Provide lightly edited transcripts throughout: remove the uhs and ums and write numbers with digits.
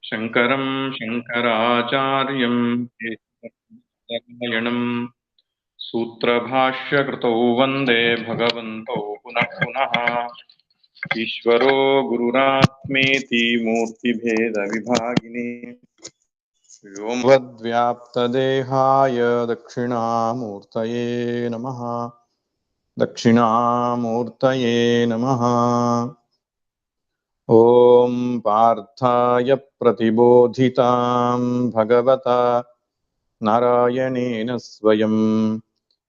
शङ्करं शङ्कराचार्यं केशवं सूत्रभाष्यकृतौ वन्दे भगवन्तौ पुनः पुनः। ईश्वरो गुरुरात्मेति मूर्तिभेदविभागिने व्योमवद्व्याप्तदेहाय दक्षिणामूर्तये नमः। दक्षिणामूर्तये नमः। ॐ पार्थाय प्रतिबोधितां भगवता नारायणेन स्वयं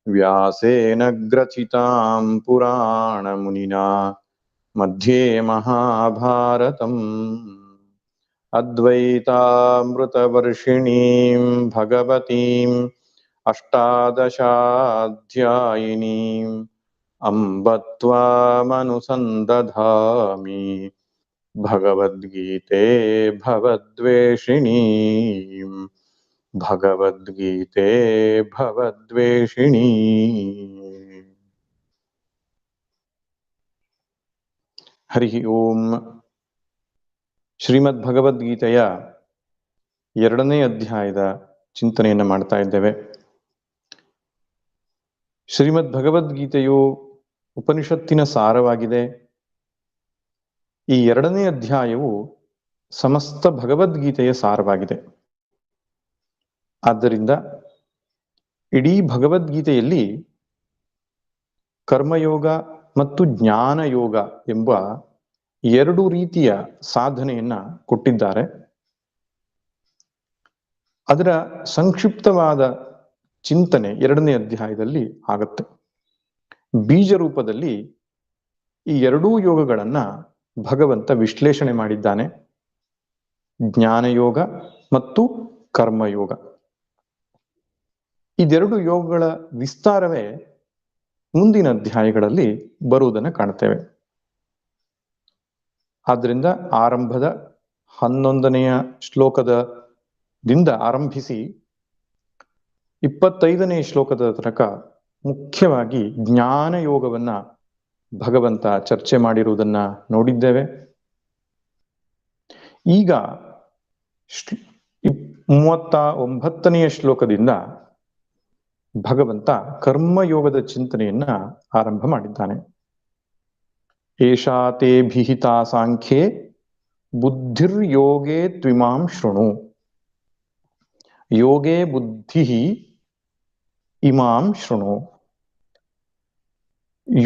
व्यासेन ग्रथितां पुराणमुनिना मध्ये महाभारतम् अद्वैतामृतवर्षिणीं भगवतीम् अष्टादशाध्यायिनीम् अम्ब त्वामनुसन्दधामि भगवद्गीते भवद्वेषिणीम् भगवद्गीते भवद्वेषिणी। हरि ओಂ। ಶ್ರೀಮದ್ ಭಗವದ್ಗೀತೆಯ 2ನೇ ಅಧ್ಯಾಯದ ಚಿಂತನೆಯನ್ನು ಮಾಡ್ತಾ ಇದ್ದೇವೆ. ಶ್ರೀಮದ್ ಭಗವದ್ಗೀತೆಯು ಉಪನಿಷತ್ತಿನ ಸಾರವಾಗಿದೆ. ಈ 2ನೇ ಅಧ್ಯಾಯವು ಸಮಸ್ತ ಭಗವದ್ಗೀತೆಯ ಸಾರವಾಗಿದೆ. ಆದ್ದರಿಂದ ಇಡೀ ಭಗವದ್ಗೀತೆಯಲ್ಲಿ ಕರ್ಮಯೋಗ ಮತ್ತು ಜ್ಞಾನಯೋಗ ಎಂಬ 2 ರೀತಿಯ ಸಾಧನೆಯನ್ನ ಕೊಟ್ಟಿದ್ದಾರೆ. ಅದರ ಸಂಕ್ಷಿಪ್ತವಾದ ಚಿಂತನೆ 2ನೇ ಅಧ್ಯಾಯದಲ್ಲಿ ಆಗುತ್ತೆ. ಬೀಜ ರೂಪದಲ್ಲಿ ಈ 2 ಯೋಗಗಳನ್ನ ಭಗವಂತ ವಿಶ್ಲೇಷಣೆ ಮಾಡಿದ್ದಾನೆ. ಜ್ಞಾನಯೋಗ ಮತ್ತು ಕರ್ಮಯೋಗ. ಇದೆರಡು ಯೋಗಗಳ ವಿಸ್ತಾರವೇ ಮುಂದಿನ ಅಧ್ಯಾಯಗಳಲ್ಲಿ ಬರುವುದನ್ನು ಕಾಣ್ತೇವೆ. ಆದ್ದರಿಂದ ಆರಂಭದ 11ನೆಯ ಶ್ಲೋಕದಿಂದ ಆರಂಭಿಸಿ 25ನೇ ಶ್ಲೋಕದ ತನಕ ಮುಖ್ಯವಾಗಿ ಜ್ಞಾನ ಯೋಗವನ್ನ ಭಗವಂತ ಚರ್ಚೆ ಮಾಡಿರುವುದನ್ನ ನೋಡಿದ್ದೇವೆ. ಈಗ 39ನೆಯ ಶ್ಲೋಕದಿಂದ ಭಗವಂತ ಕರ್ಮಯೋಗದ ಚಿಂತನೆಯನ್ನ ಆರಂಭ ಮಾಡಿದ್ದಾನೆ. ಏಷಾ ತೇ ಭಿಹಿತಾ ಸಾಂಖ್ಯೇ ಬುದ್ಧಿರ್ಯೋಗೇ ತ್ವಿಮಾಂ ಶೃಣು. ಯೋಗೇ ಬುದ್ಧಿ ಇಮಾಂ ಶೃಣು.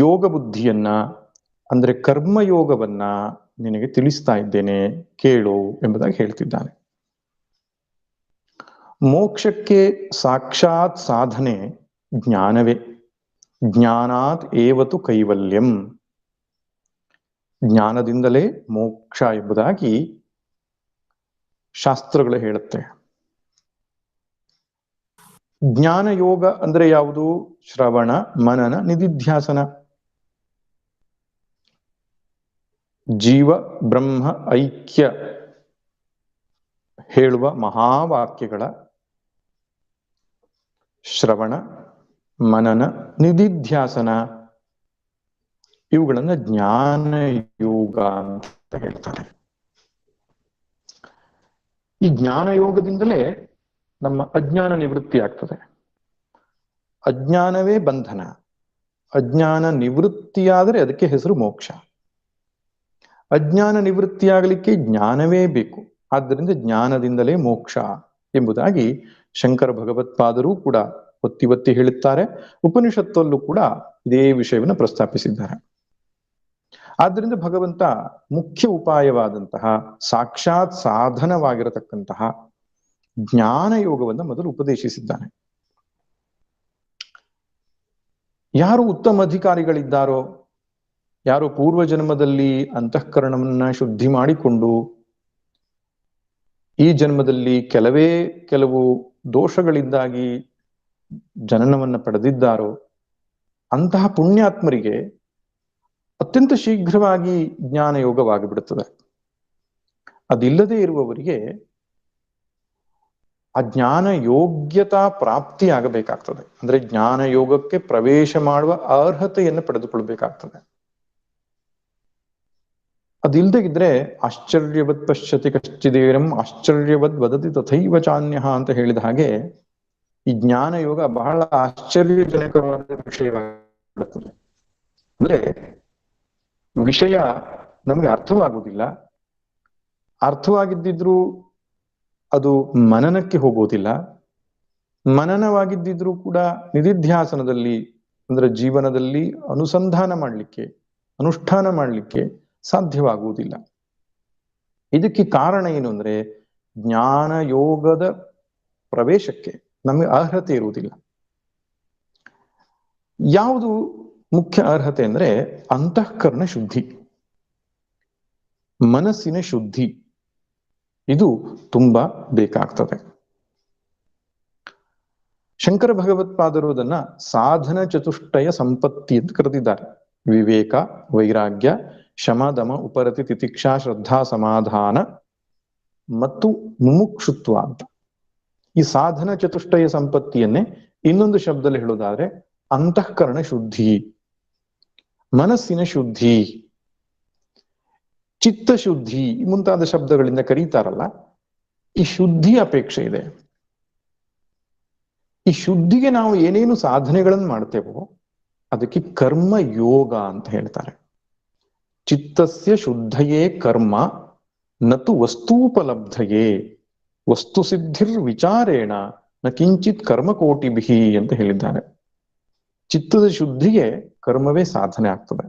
ಯೋಗ ಬುದ್ಧಿಯನ್ನ ಅಂದ್ರೆ ಕರ್ಮಯೋಗವನ್ನ ನಿನಗೆ ತಿಳಿಸ್ತಾ ಇದ್ದೇನೆ, ಕೇಳು ಎಂಬುದಾಗಿ ಹೇಳ್ತಿದ್ದಾನೆ. ಮೋಕ್ಷಕ್ಕೆ ಸಾಕ್ಷಾತ್ ಸಾಧನೆ ಜ್ಞಾನವೇ. ಜ್ಞಾನಾತ್ ಏವತು ಕೈವಲ್ಯಂ. ಜ್ಞಾನದಿಂದಲೇ ಮೋಕ್ಷ ಎಂಬುದಾಗಿ ಶಾಸ್ತ್ರಗಳು ಹೇಳುತ್ತೆ. ಜ್ಞಾನ ಯೋಗ ಅಂದ್ರೆ ಯಾವುದು? ಶ್ರವಣ, ಮನನ, ನಿಧಿಧ್ಯಾಸನ. ಜೀವ ಬ್ರಹ್ಮ ಐಕ್ಯ ಹೇಳುವ ಮಹಾವಾಕ್ಯಗಳ ಶ್ರವಣ, ಮನನ, ನಿಧಿಧ್ಯಾಸನ ಇವುಗಳನ್ನ ಜ್ಞಾನ ಯೋಗ ಅಂತ ಹೇಳ್ತಾರೆ. ಈ ಜ್ಞಾನ ಯೋಗದಿಂದಲೇ ನಮ್ಮ ಅಜ್ಞಾನ ನಿವೃತ್ತಿ ಆಗ್ತದೆ. ಅಜ್ಞಾನವೇ ಬಂಧನ. ಅಜ್ಞಾನ ನಿವೃತ್ತಿಯಾದರೆ ಅದಕ್ಕೆ ಹೆಸರು ಮೋಕ್ಷ. ಅಜ್ಞಾನ ನಿವೃತ್ತಿಯಾಗಲಿಕ್ಕೆ ಜ್ಞಾನವೇ ಬೇಕು. ಆದ್ದರಿಂದ ಜ್ಞಾನದಿಂದಲೇ ಮೋಕ್ಷ ಎಂಬುದಾಗಿ ಶಂಕರ ಭಗವತ್ಪಾದರು ಕೂಡ ಒತ್ತಿ ಒತ್ತಿ ಹೇಳುತ್ತಾರೆ. ಉಪನಿಷತ್ತಲ್ಲೂ ಕೂಡ ಇದೇ ವಿಷಯವನ್ನು ಪ್ರಸ್ತಾಪಿಸಿದ್ದಾರೆ. ಆದ್ದರಿಂದ ಭಗವಂತ ಮುಖ್ಯ ಉಪಾಯವಾದಂತಹ ಸಾಕ್ಷಾತ್ ಸಾಧನವಾಗಿರತಕ್ಕಂತಹ ಜ್ಞಾನ ಯೋಗವನ್ನು ಮೊದಲು ಉಪದೇಶಿಸಿದ್ದಾನೆ. ಯಾರು ಉತ್ತಮ ಅಧಿಕಾರಿಗಳಿದ್ದಾರೋ, ಯಾರು ಪೂರ್ವ ಜನ್ಮದಲ್ಲಿ ಅಂತಃಕರಣವನ್ನ ಶುದ್ಧಿ ಮಾಡಿಕೊಂಡು ಈ ಜನ್ಮದಲ್ಲಿ ಕೆಲವು ದೋಷಗಳಿಂದಾಗಿ ಜನನವನ್ನ ಪಡೆದಿದ್ದಾರೋ ಅಂತಹ ಪುಣ್ಯಾತ್ಮರಿಗೆ ಅತ್ಯಂತ ಶೀಘ್ರವಾಗಿ ಜ್ಞಾನ ಯೋಗವಾಗಿಬಿಡುತ್ತದೆ. ಅದಿಲ್ಲದೆ ಇರುವವರಿಗೆ ಆ ಜ್ಞಾನ ಯೋಗ್ಯತಾ ಪ್ರಾಪ್ತಿ ಆಗಬೇಕಾಗ್ತದೆ. ಅಂದ್ರೆ ಜ್ಞಾನ ಯೋಗಕ್ಕೆ ಪ್ರವೇಶ ಮಾಡುವ ಅರ್ಹತೆಯನ್ನು ಪಡೆದುಕೊಳ್ಬೇಕಾಗ್ತದೆ. ಅದಿಲ್ದಗಿದ್ರೆ ಆಶ್ಚರ್ಯವತ್ ಪಶ್ಯತಿ ಕಶ್ಚಿದೇರಂ ಆಶ್ಚರ್ಯವದ್ ವದತಿ ತಥೈವ ಚಾನ್ಯಃ ಅಂತ ಹೇಳಿದ ಹಾಗೆ ಈ ಜ್ಞಾನ ಯೋಗ ಬಹಳ ಆಶ್ಚರ್ಯಜನಕವಾದ ವಿಷಯವಾಗುತ್ತದೆ. ಅಂದ್ರೆ ವಿಷಯ ನಮಗೆ ಅರ್ಥವಾಗುವುದಿಲ್ಲ, ಅರ್ಥವಾಗಿದ್ದಿದ್ರೂ ಅದು ಮನನಕ್ಕೆ ಹೋಗೋದಿಲ್ಲ, ಮನನವಾಗಿದ್ದಿದ್ರೂ ಕೂಡ ನಿಧಿಧ್ಯಾಸನದಲ್ಲಿ ಅಂದ್ರೆ ಜೀವನದಲ್ಲಿ ಅನುಸಂಧಾನ ಮಾಡಲಿಕ್ಕೆ, ಅನುಷ್ಠಾನ ಮಾಡಲಿಕ್ಕೆ ಸಾಧ್ಯವಾಗುವುದಿಲ್ಲ. ಇದಕ್ಕೆ ಕಾರಣ ಏನು ಅಂದ್ರೆ ಜ್ಞಾನ ಯೋಗದ ಪ್ರವೇಶಕ್ಕೆ ನಮಗೆ ಅರ್ಹತೆ ಇರುವುದಿಲ್ಲ. ಯಾವುದು ಮುಖ್ಯ ಅರ್ಹತೆ ಅಂದ್ರೆ ಅಂತಃಕರಣ ಶುದ್ಧಿ, ಮನಸ್ಸಿನ ಶುದ್ಧಿ, ಇದು ತುಂಬಾ ಬೇಕಾಗ್ತದೆ. ಶಂಕರ ಭಗವತ್ಪಾದರು ಅದನ್ನ ಸಾಧನ ಚತುಷ್ಟಯ ಸಂಪತ್ತಿ ಅಂತ ಕರೆದಿದ್ದಾರೆ. ವಿವೇಕ, ವೈರಾಗ್ಯ, ಶಮ, ದಮ, ಉಪರತಿ, ತಿತಿಕ್ಷಾ, ಶ್ರದ್ಧಾ, ಸಮಾಧಾನ ಮತ್ತು ಮುಮುಕ್ಷುತ್ವ ಅಂತ. ಈ ಸಾಧನ ಚತುಷ್ಟಯ ಸಂಪತ್ತಿಯನ್ನೇ ಇನ್ನೊಂದು ಶಬ್ದದಲ್ಲಿ ಹೇಳುವುದಾದ್ರೆ ಅಂತಃಕರಣ ಶುದ್ಧಿ, ಮನಸ್ಸಿನ ಶುದ್ಧಿ, ಚಿತ್ತ ಶುದ್ಧಿ ಮುಂತಾದ ಶಬ್ದಗಳಿಂದ ಕರೀತಾರಲ್ಲ, ಈ ಶುದ್ಧಿ ಅಪೇಕ್ಷೆ ಇದೆ. ಈ ಶುದ್ಧಿಗೆ ನಾವು ಏನೇನು ಸಾಧನೆಗಳನ್ನು ಮಾಡ್ತೇವೋ ಅದಕ್ಕೆ ಕರ್ಮ ಯೋಗ ಅಂತ ಹೇಳ್ತಾರೆ. ಚಿತ್ತಸ್ಯ ಶುದ್ಧಯೇ ಕರ್ಮ ನತು ವಸ್ತೂಪಲಬ್ಧಯೇ ವಸ್ತು ಸಿದ್ಧಿರ್ ವಿಚಾರೇಣ ನ ಕಿಂಚಿತ್ ಕರ್ಮಕೋಟಿಭಿ ಅಂತ ಹೇಳಿದ್ದಾರೆ. ಚಿತ್ತದ ಶುದ್ಧಿಗೆ ಕರ್ಮವೇ ಸಾಧನೆ ಆಗ್ತದೆ.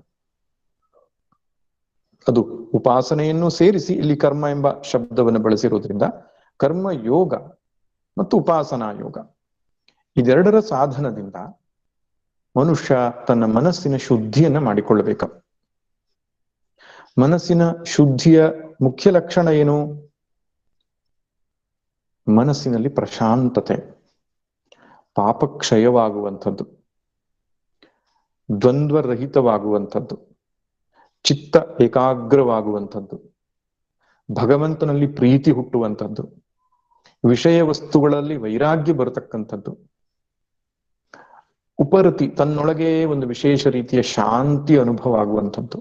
ಅದು ಉಪಾಸನೆಯನ್ನು ಸೇರಿಸಿ ಇಲ್ಲಿ ಕರ್ಮ ಎಂಬ ಶಬ್ದವನ್ನು ಬಳಸಿರುವುದರಿಂದ ಕರ್ಮ ಯೋಗ ಮತ್ತು ಉಪಾಸನಾ ಯೋಗ ಇದೆರಡರ ಸಾಧನದಿಂದ ಮನುಷ್ಯ ತನ್ನ ಮನಸ್ಸಿನ ಶುದ್ಧಿಯನ್ನ ಮಾಡಿಕೊಳ್ಳಬೇಕು. ಮನಸ್ಸಿನ ಶುದ್ಧಿಯ ಮುಖ್ಯ ಲಕ್ಷಣ ಏನು? ಮನಸ್ಸಿನಲ್ಲಿ ಪ್ರಶಾಂತತೆ, ಪಾಪಕ್ಷಯವಾಗುವಂಥದ್ದು, ದ್ವಂದ್ವರಹಿತವಾಗುವಂಥದ್ದು, ಚಿತ್ತ ಏಕಾಗ್ರವಾಗುವಂಥದ್ದು, ಭಗವಂತನಲ್ಲಿ ಪ್ರೀತಿ ಹುಟ್ಟುವಂಥದ್ದು, ವಿಷಯ ವಸ್ತುಗಳಲ್ಲಿ ವೈರಾಗ್ಯ ಬರತಕ್ಕಂಥದ್ದು, ಉಪರತಿ ತನ್ನೊಳಗೆ ಒಂದು ವಿಶೇಷ ರೀತಿಯ ಶಾಂತಿ ಅನುಭವ ಆಗುವಂಥದ್ದು,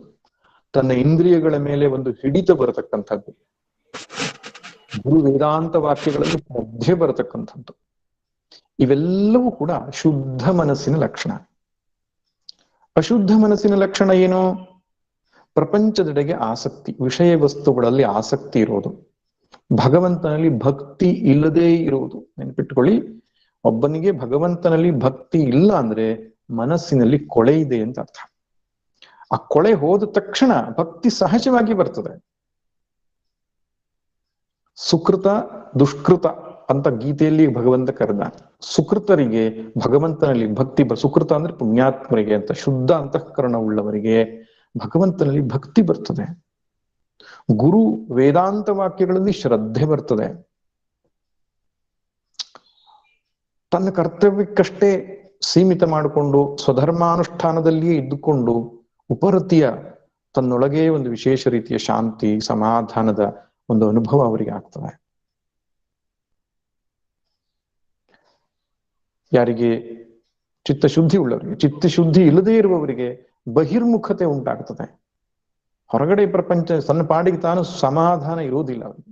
ತನ್ನ ಇಂದ್ರಿಯಗಳ ಮೇಲೆ ಒಂದು ಹಿಡಿತ ಬರತಕ್ಕಂಥದ್ದು, ಗುರು ವೇದಾಂತ ವಾಕ್ಯಗಳಲ್ಲಿ ಶ್ರದ್ಧೆ ಬರತಕ್ಕಂಥದ್ದು, ಇವೆಲ್ಲವೂ ಕೂಡ ಶುದ್ಧ ಮನಸ್ಸಿನ ಲಕ್ಷಣ. ಅಶುದ್ಧ ಮನಸ್ಸಿನ ಲಕ್ಷಣ ಏನು? ಪ್ರಪಂಚದೆಡೆಗೆ ಆಸಕ್ತಿ, ವಿಷಯ ವಸ್ತುಗಳಲ್ಲಿ ಆಸಕ್ತಿ ಇರೋದು, ಭಗವಂತನಲ್ಲಿ ಭಕ್ತಿ ಇಲ್ಲದೇ ಇರುವುದು. ನೆನಪಿಟ್ಟುಕೊಳ್ಳಿ, ಒಬ್ಬನಿಗೆ ಭಗವಂತನಲ್ಲಿ ಭಕ್ತಿ ಇಲ್ಲ ಅಂದ್ರೆ ಮನಸ್ಸಿನಲ್ಲಿ ಕೊಳೆ ಇದೆ ಅಂತ ಅರ್ಥ. ಆ ಕೊಳೆ ಹೋದ ತಕ್ಷಣ ಭಕ್ತಿ ಸಹಜವಾಗಿ ಬರ್ತದೆ. ಸುಕೃತ ದುಷ್ಕೃತ ಅಂತ ಗೀತೆಯಲ್ಲಿ ಭಗವಂತ ಕರೆದ. ಸುಕೃತರಿಗೆ ಭಗವಂತನಲ್ಲಿ ಭಕ್ತಿ, ಸುಕೃತ ಅಂದ್ರೆ ಪುಣ್ಯಾತ್ಮರಿಗೆ ಅಂತ, ಶುದ್ಧ ಅಂತಃಕರಣ ಉಳ್ಳವರಿಗೆ ಭಗವಂತನಲ್ಲಿ ಭಕ್ತಿ ಬರ್ತದೆ. ಗುರು ವೇದಾಂತ ವಾಕ್ಯಗಳಲ್ಲಿ ಶ್ರದ್ಧೆ ಬರ್ತದೆ. ತನ್ನ ಕರ್ತವ್ಯಕ್ಕಷ್ಟೇ ಸೀಮಿತ ಮಾಡಿಕೊಂಡು ಸ್ವಧರ್ಮಾನುಷ್ಠಾನದಲ್ಲಿಯೇ ಇದ್ದುಕೊಂಡು ಉಪರತಿಯ ತನ್ನೊಳಗೆ ಒಂದು ವಿಶೇಷ ರೀತಿಯ ಶಾಂತಿ ಸಮಾಧಾನದ ಒಂದು ಅನುಭವ ಅವರಿಗೆ ಆಗ್ತದೆ. ಯಾರಿಗೆ ಚಿತ್ತಶುದ್ಧಿ ಉಳ್ಳವರಿಗೆ, ಚಿತ್ತಶುದ್ಧಿ ಇಲ್ಲದೇ ಇರುವವರಿಗೆ ಬಹಿರ್ಮುಖತೆ ಉಂಟಾಗ್ತದೆ. ಹೊರಗಡೆ ಪ್ರಪಂಚ ಸಣ್ಣ ಪಾಡಿಗೆ ತಾನು ಸಮಾಧಾನ ಇರುವುದಿಲ್ಲ ಅವರಿಗೆ.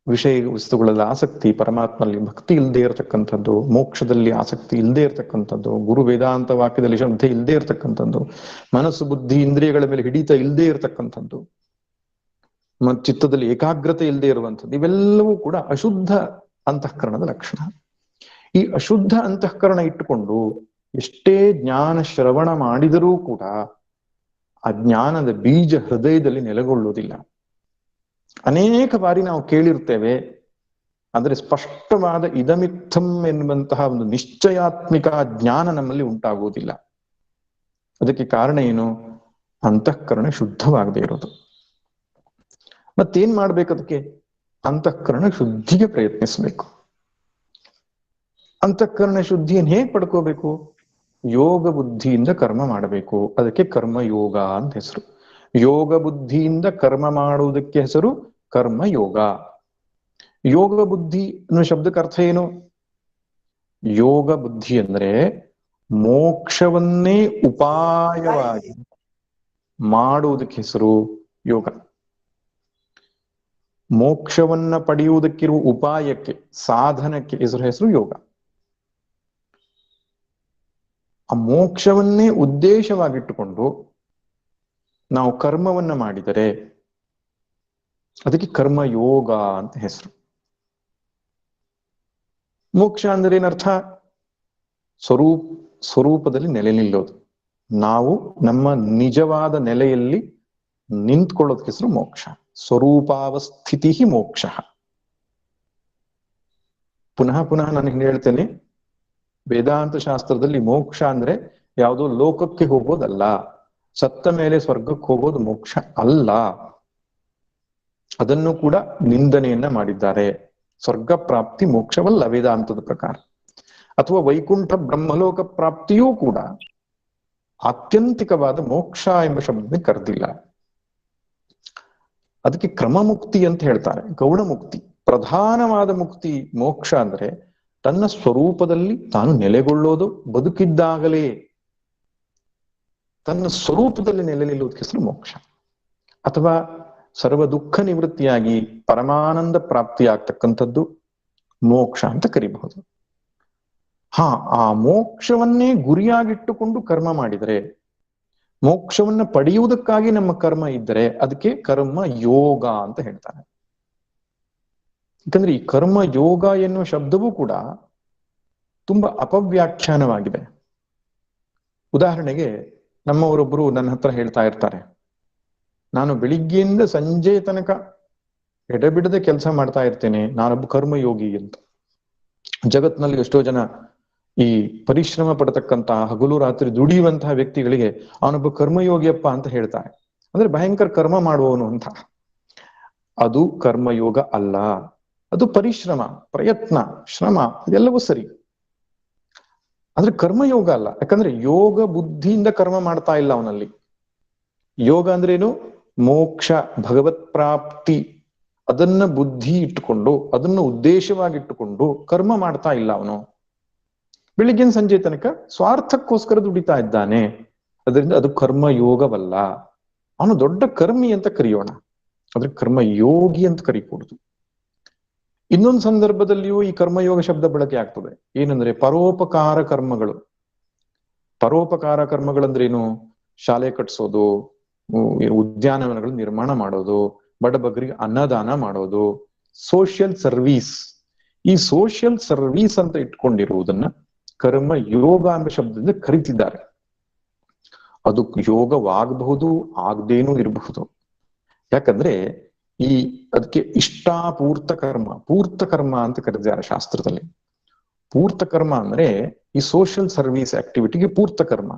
ವಿಷಯ ವಸ್ತುಗಳಲ್ಲಿ ಆಸಕ್ತಿ, ಪರಮಾತ್ಮನಲ್ಲಿ ಭಕ್ತಿ ಇಲ್ಲದೆ ಇರತಕ್ಕಂಥದ್ದು, ಮೋಕ್ಷದಲ್ಲಿ ಆಸಕ್ತಿ ಇಲ್ಲದೆ ಇರತಕ್ಕಂಥದ್ದು, ಗುರು ವೇದಾಂತ ವಾಕ್ಯದಲ್ಲಿ ಶ್ರದ್ಧೆ ಇಲ್ಲದೆ ಇರತಕ್ಕಂಥದ್ದು, ಮನಸ್ಸು ಬುದ್ಧಿ ಇಂದ್ರಿಯಗಳ ಮೇಲೆ ಹಿಡಿತ ಇಲ್ಲದೆ ಇರತಕ್ಕಂಥದ್ದು, ಮತ್ತು ಚಿತ್ತದಲ್ಲಿ ಏಕಾಗ್ರತೆ ಇಲ್ಲದೆ ಇರುವಂಥದ್ದು, ಇವೆಲ್ಲವೂ ಕೂಡ ಅಶುದ್ಧ ಅಂತಃಕರಣದ ಲಕ್ಷಣ. ಈ ಅಶುದ್ಧ ಅಂತಃಕರಣ ಇಟ್ಟುಕೊಂಡು ಎಷ್ಟೇ ಜ್ಞಾನ ಶ್ರವಣ ಮಾಡಿದರೂ ಕೂಡ ಆ ಜ್ಞಾನದ ಬೀಜ ಹೃದಯದಲ್ಲಿ ನೆಲೆಗೊಳ್ಳುವುದಿಲ್ಲ. ಅನೇಕ ಬಾರಿ ನಾವು ಕೇಳಿರ್ತೇವೆ, ಆದರೆ ಸ್ಪಷ್ಟವಾದ ಇದಮಿತ್ತಂ ಎನ್ನುವಂತಹ ಒಂದು ನಿಶ್ಚಯಾತ್ಮಿಕ ಜ್ಞಾನ ನಮ್ಮಲ್ಲಿ ಉಂಟಾಗುವುದಿಲ್ಲ. ಅದಕ್ಕೆ ಕಾರಣ ಏನು? ಅಂತಃಕರಣ ಶುದ್ಧವಾಗದೇ ಇರೋದು. ಮತ್ತೇನ್ ಮಾಡ್ಬೇಕು? ಅದಕ್ಕೆ ಅಂತಃಕರಣ ಶುದ್ಧಿಗೆ ಪ್ರಯತ್ನಿಸಬೇಕು. ಅಂತಃಕರಣ ಶುದ್ಧಿಯನ್ನು ಹೇಗೆ ಪಡ್ಕೋಬೇಕು? ಯೋಗ ಬುದ್ಧಿಯಿಂದ ಕರ್ಮ ಮಾಡಬೇಕು. ಅದಕ್ಕೆ ಕರ್ಮ ಯೋಗ ಅಂತ ಹೆಸರು. ಯೋಗ ಬುದ್ಧಿಯಿಂದ ಕರ್ಮ ಮಾಡುವುದಕ್ಕೆ ಹೆಸರು ಕರ್ಮ ಯೋಗ. ಯೋಗ ಬುದ್ಧಿ ಅನ್ನೋ ಶಬ್ದಕ್ಕೆ ಅರ್ಥ ಏನು? ಯೋಗ ಬುದ್ಧಿ ಅಂದ್ರೆ ಮೋಕ್ಷವನ್ನೇ ಉಪಾಯವಾಗಿ, ಮಾಡುವುದಕ್ಕೆ ಹೆಸರು ಯೋಗ. ಮೋಕ್ಷವನ್ನ ಪಡೆಯುವುದಕ್ಕಿರುವ ಉಪಾಯಕ್ಕೆ, ಸಾಧನಕ್ಕೆ ಹೆಸರು ಯೋಗ. ಆ ಮೋಕ್ಷವನ್ನೇ ಉದ್ದೇಶವಾಗಿಟ್ಟುಕೊಂಡು ನಾವು ಕರ್ಮವನ್ನ ಮಾಡಿದರೆ ಅದಕ್ಕೆ ಕರ್ಮಯೋಗ ಅಂತ ಹೆಸರು. ಮೋಕ್ಷ ಅಂದ್ರೆ ಏನರ್ಥ? ಸ್ವರೂಪದಲ್ಲಿ ನೆಲೆ ನಿಲ್ಲೋದು. ನಾವು ನಮ್ಮ ನಿಜವಾದ ನೆಲೆಯಲ್ಲಿ ನಿಂತ್ಕೊಳ್ಳೋದಕ್ಕೆ ಹೆಸರು ಮೋಕ್ಷ. ಸ್ವರೂಪಾವಸ್ಥಿತಿ ಮೋಕ್ಷ. ಪುನಃ ನಾನು ಹೇಳ್ತೇನೆ, ವೇದಾಂತ ಶಾಸ್ತ್ರದಲ್ಲಿ ಮೋಕ್ಷ ಅಂದ್ರೆ ಯಾವುದೋ ಲೋಕಕ್ಕೆ ಹೋಗೋದಲ್ಲ, ಸತ್ತ ಮೇಲೆ ಸ್ವರ್ಗಕ್ಕೆ ಹೋಗೋದು ಮೋಕ್ಷ ಅಲ್ಲ. ಅದನ್ನು ಕೂಡ ನಿಂದನೆಯನ್ನ ಮಾಡಿದ್ದಾರೆ. ಸ್ವರ್ಗ ಪ್ರಾಪ್ತಿ ಮೋಕ್ಷವಲ್ಲ ವೇದಾಂತದ ಪ್ರಕಾರ. ಅಥವಾ ವೈಕುಂಠ ಬ್ರಹ್ಮಲೋಕ ಪ್ರಾಪ್ತಿಯೂ ಕೂಡ ಆತ್ಯಂತಿಕವಾದ ಮೋಕ್ಷ ಎಂಬ ಶಬ್ದಕ್ಕೆ ಕರೆದಿಲ್ಲ. ಅದಕ್ಕೆ ಕ್ರಮ ಮುಕ್ತಿ ಅಂತ ಹೇಳ್ತಾರೆ, ಗೌಣ ಮುಕ್ತಿ. ಪ್ರಧಾನವಾದ ಮುಕ್ತಿ ಮೋಕ್ಷ ಅಂದ್ರೆ ತನ್ನ ಸ್ವರೂಪದಲ್ಲಿ ತಾನು ನೆಲೆಗೊಳ್ಳೋದು. ಬದುಕಿದ್ದಾಗಲೇ ತನ್ನ ಸ್ವರೂಪದಲ್ಲಿ ನೆಲೆ ನಿಲ್ಲುವುದಕ್ಕೆ ಹೆಸರು ಮೋಕ್ಷ. ಅಥವಾ ಸರ್ವ ದುಃಖ ನಿವೃತ್ತಿಯಾಗಿ ಪರಮಾನಂದ ಪ್ರಾಪ್ತಿಯಾಗ್ತಕ್ಕಂಥದ್ದು ಮೋಕ್ಷ ಅಂತ ಕರಿಬಹುದು. ಆ ಮೋಕ್ಷವನ್ನೇ ಗುರಿಯಾಗಿಟ್ಟುಕೊಂಡು ಕರ್ಮ ಮಾಡಿದರೆ, ಮೋಕ್ಷವನ್ನ ಪಡೆಯುವುದಕ್ಕಾಗಿ ನಮ್ಮ ಕರ್ಮ ಇದ್ದರೆ ಅದಕ್ಕೆ ಕರ್ಮ ಯೋಗ ಅಂತ ಹೇಳ್ತಾರೆ. ಯಾಕಂದ್ರೆ ಈ ಕರ್ಮ ಯೋಗ ಎನ್ನುವ ಶಬ್ದವೂ ಕೂಡ ತುಂಬಾ ಅಪವ್ಯಾಖ್ಯಾನವಾಗಿದೆ. ಉದಾಹರಣೆಗೆ, ನಮ್ಮವರೊಬ್ಬರು ನನ್ನ ಹತ್ರ ಹೇಳ್ತಾ ಇರ್ತಾರೆ, ನಾನು ಬೆಳಿಗ್ಗೆಯಿಂದ ಸಂಜೆ ತನಕ ಎಡೆಬಿಡದೆ ಕೆಲಸ ಮಾಡ್ತಾ ಇರ್ತೇನೆ, ನಾನೊಬ್ಬ ಕರ್ಮಯೋಗಿ ಅಂತ. ಜಗತ್ನಲ್ಲಿ ಎಷ್ಟೋ ಜನ ಈ ಪರಿಶ್ರಮ ಪಡತಕ್ಕಂತಹ, ಹಗಲು ರಾತ್ರಿ ದುಡಿಯುವಂತಹ ವ್ಯಕ್ತಿಗಳಿಗೆ ಅವನೊಬ್ಬ ಕರ್ಮಯೋಗಿಯಪ್ಪ ಅಂತ ಹೇಳ್ತಾರೆ. ಅಂದ್ರೆ ಭಯಂಕರ ಕರ್ಮ ಮಾಡುವವನು ಅಂತ. ಅದು ಕರ್ಮಯೋಗ ಅಲ್ಲ, ಅದು ಪರಿಶ್ರಮ, ಪ್ರಯತ್ನ, ಶ್ರಮ, ಇದೆಲ್ಲವೂ ಸರಿ. ಆದ್ರೆ ಕರ್ಮಯೋಗ ಅಲ್ಲ. ಯಾಕಂದ್ರೆ ಯೋಗ ಬುದ್ಧಿಯಿಂದ ಕರ್ಮ ಮಾಡ್ತಾ ಇಲ್ಲ ಅವನಲ್ಲಿ. ಯೋಗ ಅಂದ್ರೇನು? ಮೋಕ್ಷ, ಭಗವತ್ ಪ್ರಾಪ್ತಿ, ಅದನ್ನ ಬುದ್ಧಿ ಇಟ್ಟುಕೊಂಡು, ಅದನ್ನ ಉದ್ದೇಶವಾಗಿಟ್ಟುಕೊಂಡು ಕರ್ಮ ಮಾಡ್ತಾ ಇಲ್ಲ ಅವನು. ಬೆಳಿಗ್ಗಿನ ಸಂಜೆ ತನಕ ಸ್ವಾರ್ಥಕ್ಕೋಸ್ಕರ ದುಡಿತಾ ಇದ್ದಾನೆ. ಅದರಿಂದ ಅದು ಕರ್ಮ ಯೋಗವಲ್ಲ. ಅವನು ದೊಡ್ಡ ಕರ್ಮಿ ಅಂತ ಕರೆಯೋಣ, ಆದ್ರೆ ಕರ್ಮಯೋಗಿ ಅಂತ ಕರಿಕೂಡುದು. ಇನ್ನೊಂದು ಸಂದರ್ಭದಲ್ಲಿಯೂ ಈ ಕರ್ಮಯೋಗ ಶಬ್ದ ಬಳಕೆ ಆಗ್ತದೆ. ಏನಂದ್ರೆ ಪರೋಪಕಾರ ಕರ್ಮಗಳು. ಪರೋಪಕಾರ ಕರ್ಮಗಳಂದ್ರೇನು? ಶಾಲೆ ಕಟ್ಸೋದು, ಉದ್ಯಾನವನಗಳು ನಿರ್ಮಾಣ ಮಾಡೋದು, ಬಡಬಗರಿಗೆ ಅನ್ನದಾನ ಮಾಡೋದು, ಸೋಷಿಯಲ್ ಸರ್ವೀಸ್. ಈ ಸೋಷಿಯಲ್ ಸರ್ವೀಸ್ ಅಂತ ಇಟ್ಕೊಂಡಿರುವುದನ್ನ ಕರ್ಮ ಯೋಗ ಎಂಬ ಶಬ್ದದಿಂದ ಕರೀತಿದ್ದಾರೆ. ಅದು ಯೋಗವಾಗಬಹುದು, ಆಗದೇನೂ ಇರಬಹುದು. ಯಾಕಂದ್ರೆ ಅದಕ್ಕೆ ಇಷ್ಟಾಪೂರ್ತ ಕರ್ಮ, ಪೂರ್ತ ಕರ್ಮ ಅಂತ ಕರೆದಿದ್ದಾರೆ ಶಾಸ್ತ್ರದಲ್ಲಿ. ಪೂರ್ತ ಕರ್ಮ ಅಂದ್ರೆ ಈ ಸೋಷಿಯಲ್ ಸರ್ವಿಸ್ ಆಕ್ಟಿವಿಟಿಗೆ ಪೂರ್ತ ಕರ್ಮ.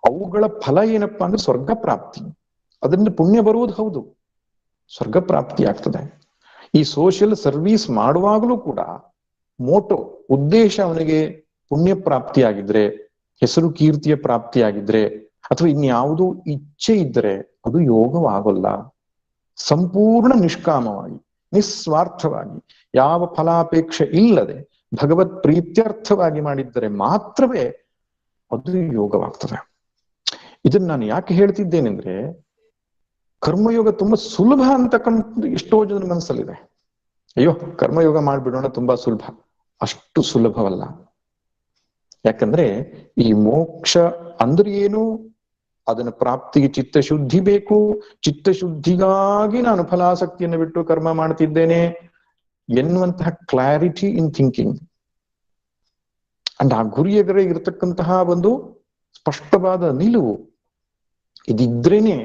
ಅವುಗಳ ಫಲ ಏನಪ್ಪಾ ಅಂದ್ರೆ ಸ್ವರ್ಗ ಪ್ರಾಪ್ತಿ. ಅದರಿಂದ ಪುಣ್ಯ ಬರುವುದು ಹೌದು, ಸ್ವರ್ಗ ಪ್ರಾಪ್ತಿ ಆಗ್ತದೆ. ಈ ಸೋಷಿಯಲ್ ಸರ್ವಿಸ್ ಮಾಡುವಾಗಲೂ ಕೂಡ ಮೋಟೋ, ಉದ್ದೇಶ ಅವನಿಗೆ ಪುಣ್ಯ ಪ್ರಾಪ್ತಿಯಾಗಿದ್ರೆ, ಹೆಸರು ಕೀರ್ತಿಯ ಪ್ರಾಪ್ತಿಯಾಗಿದ್ರೆ, ಅಥವಾ ಇನ್ಯಾವುದೋ ಇಚ್ಛೆ ಇದ್ದರೆ ಅದು ಯೋಗವಾಗಲ್ಲ. ಸಂಪೂರ್ಣ ನಿಷ್ಕಾಮವಾಗಿ, ನಿಸ್ವಾರ್ಥವಾಗಿ, ಯಾವ ಫಲಾಪೇಕ್ಷೆ ಇಲ್ಲದೆ ಭಗವತ್ ಪ್ರೀತ್ಯರ್ಥವಾಗಿ ಮಾಡಿದ್ದರೆ ಮಾತ್ರವೇ ಅದು ಯೋಗವಾಗ್ತದೆ. ಇದನ್ನ ನಾನು ಯಾಕೆ ಹೇಳ್ತಿದ್ದೇನೆಂದ್ರೆ, ಕರ್ಮಯೋಗ ತುಂಬಾ ಸುಲಭ ಅಂತಕ್ಕಂಥ ಎಷ್ಟೋ ಜನರ ಮನಸ್ಸಲ್ಲಿದೆ. ಅಯ್ಯೋ, ಕರ್ಮಯೋಗ ಮಾಡ್ಬಿಡೋಣ, ತುಂಬಾ ಸುಲಭ. ಅಷ್ಟು ಸುಲಭವಲ್ಲ. ಯಾಕಂದ್ರೆ ಈ ಮೋಕ್ಷ ಅಂದ್ರೆ ಏನು? ಅದನ್ನ ಪ್ರಾಪ್ತಿಗೆ ಚಿತ್ತಶುದ್ಧಿ ಬೇಕು. ಚಿತ್ತಶುದ್ಧಿಗಾಗಿ ನಾನು ಫಲಾಸಕ್ತಿಯನ್ನು ಬಿಟ್ಟು ಕರ್ಮ ಮಾಡ್ತಿದ್ದೇನೆ ಎನ್ನುವಂತಹ ಕ್ಲಾರಿಟಿ ಇನ್ ಥಿಂಕಿಂಗ್ ಅಂಡ್ ಆ ಗುರಿಯಗರೆ ಇರತಕ್ಕಂತಹ ಒಂದು ಸ್ಪಷ್ಟವಾದ ನಿಲುವು ಇದಿದ್ರೇನೆ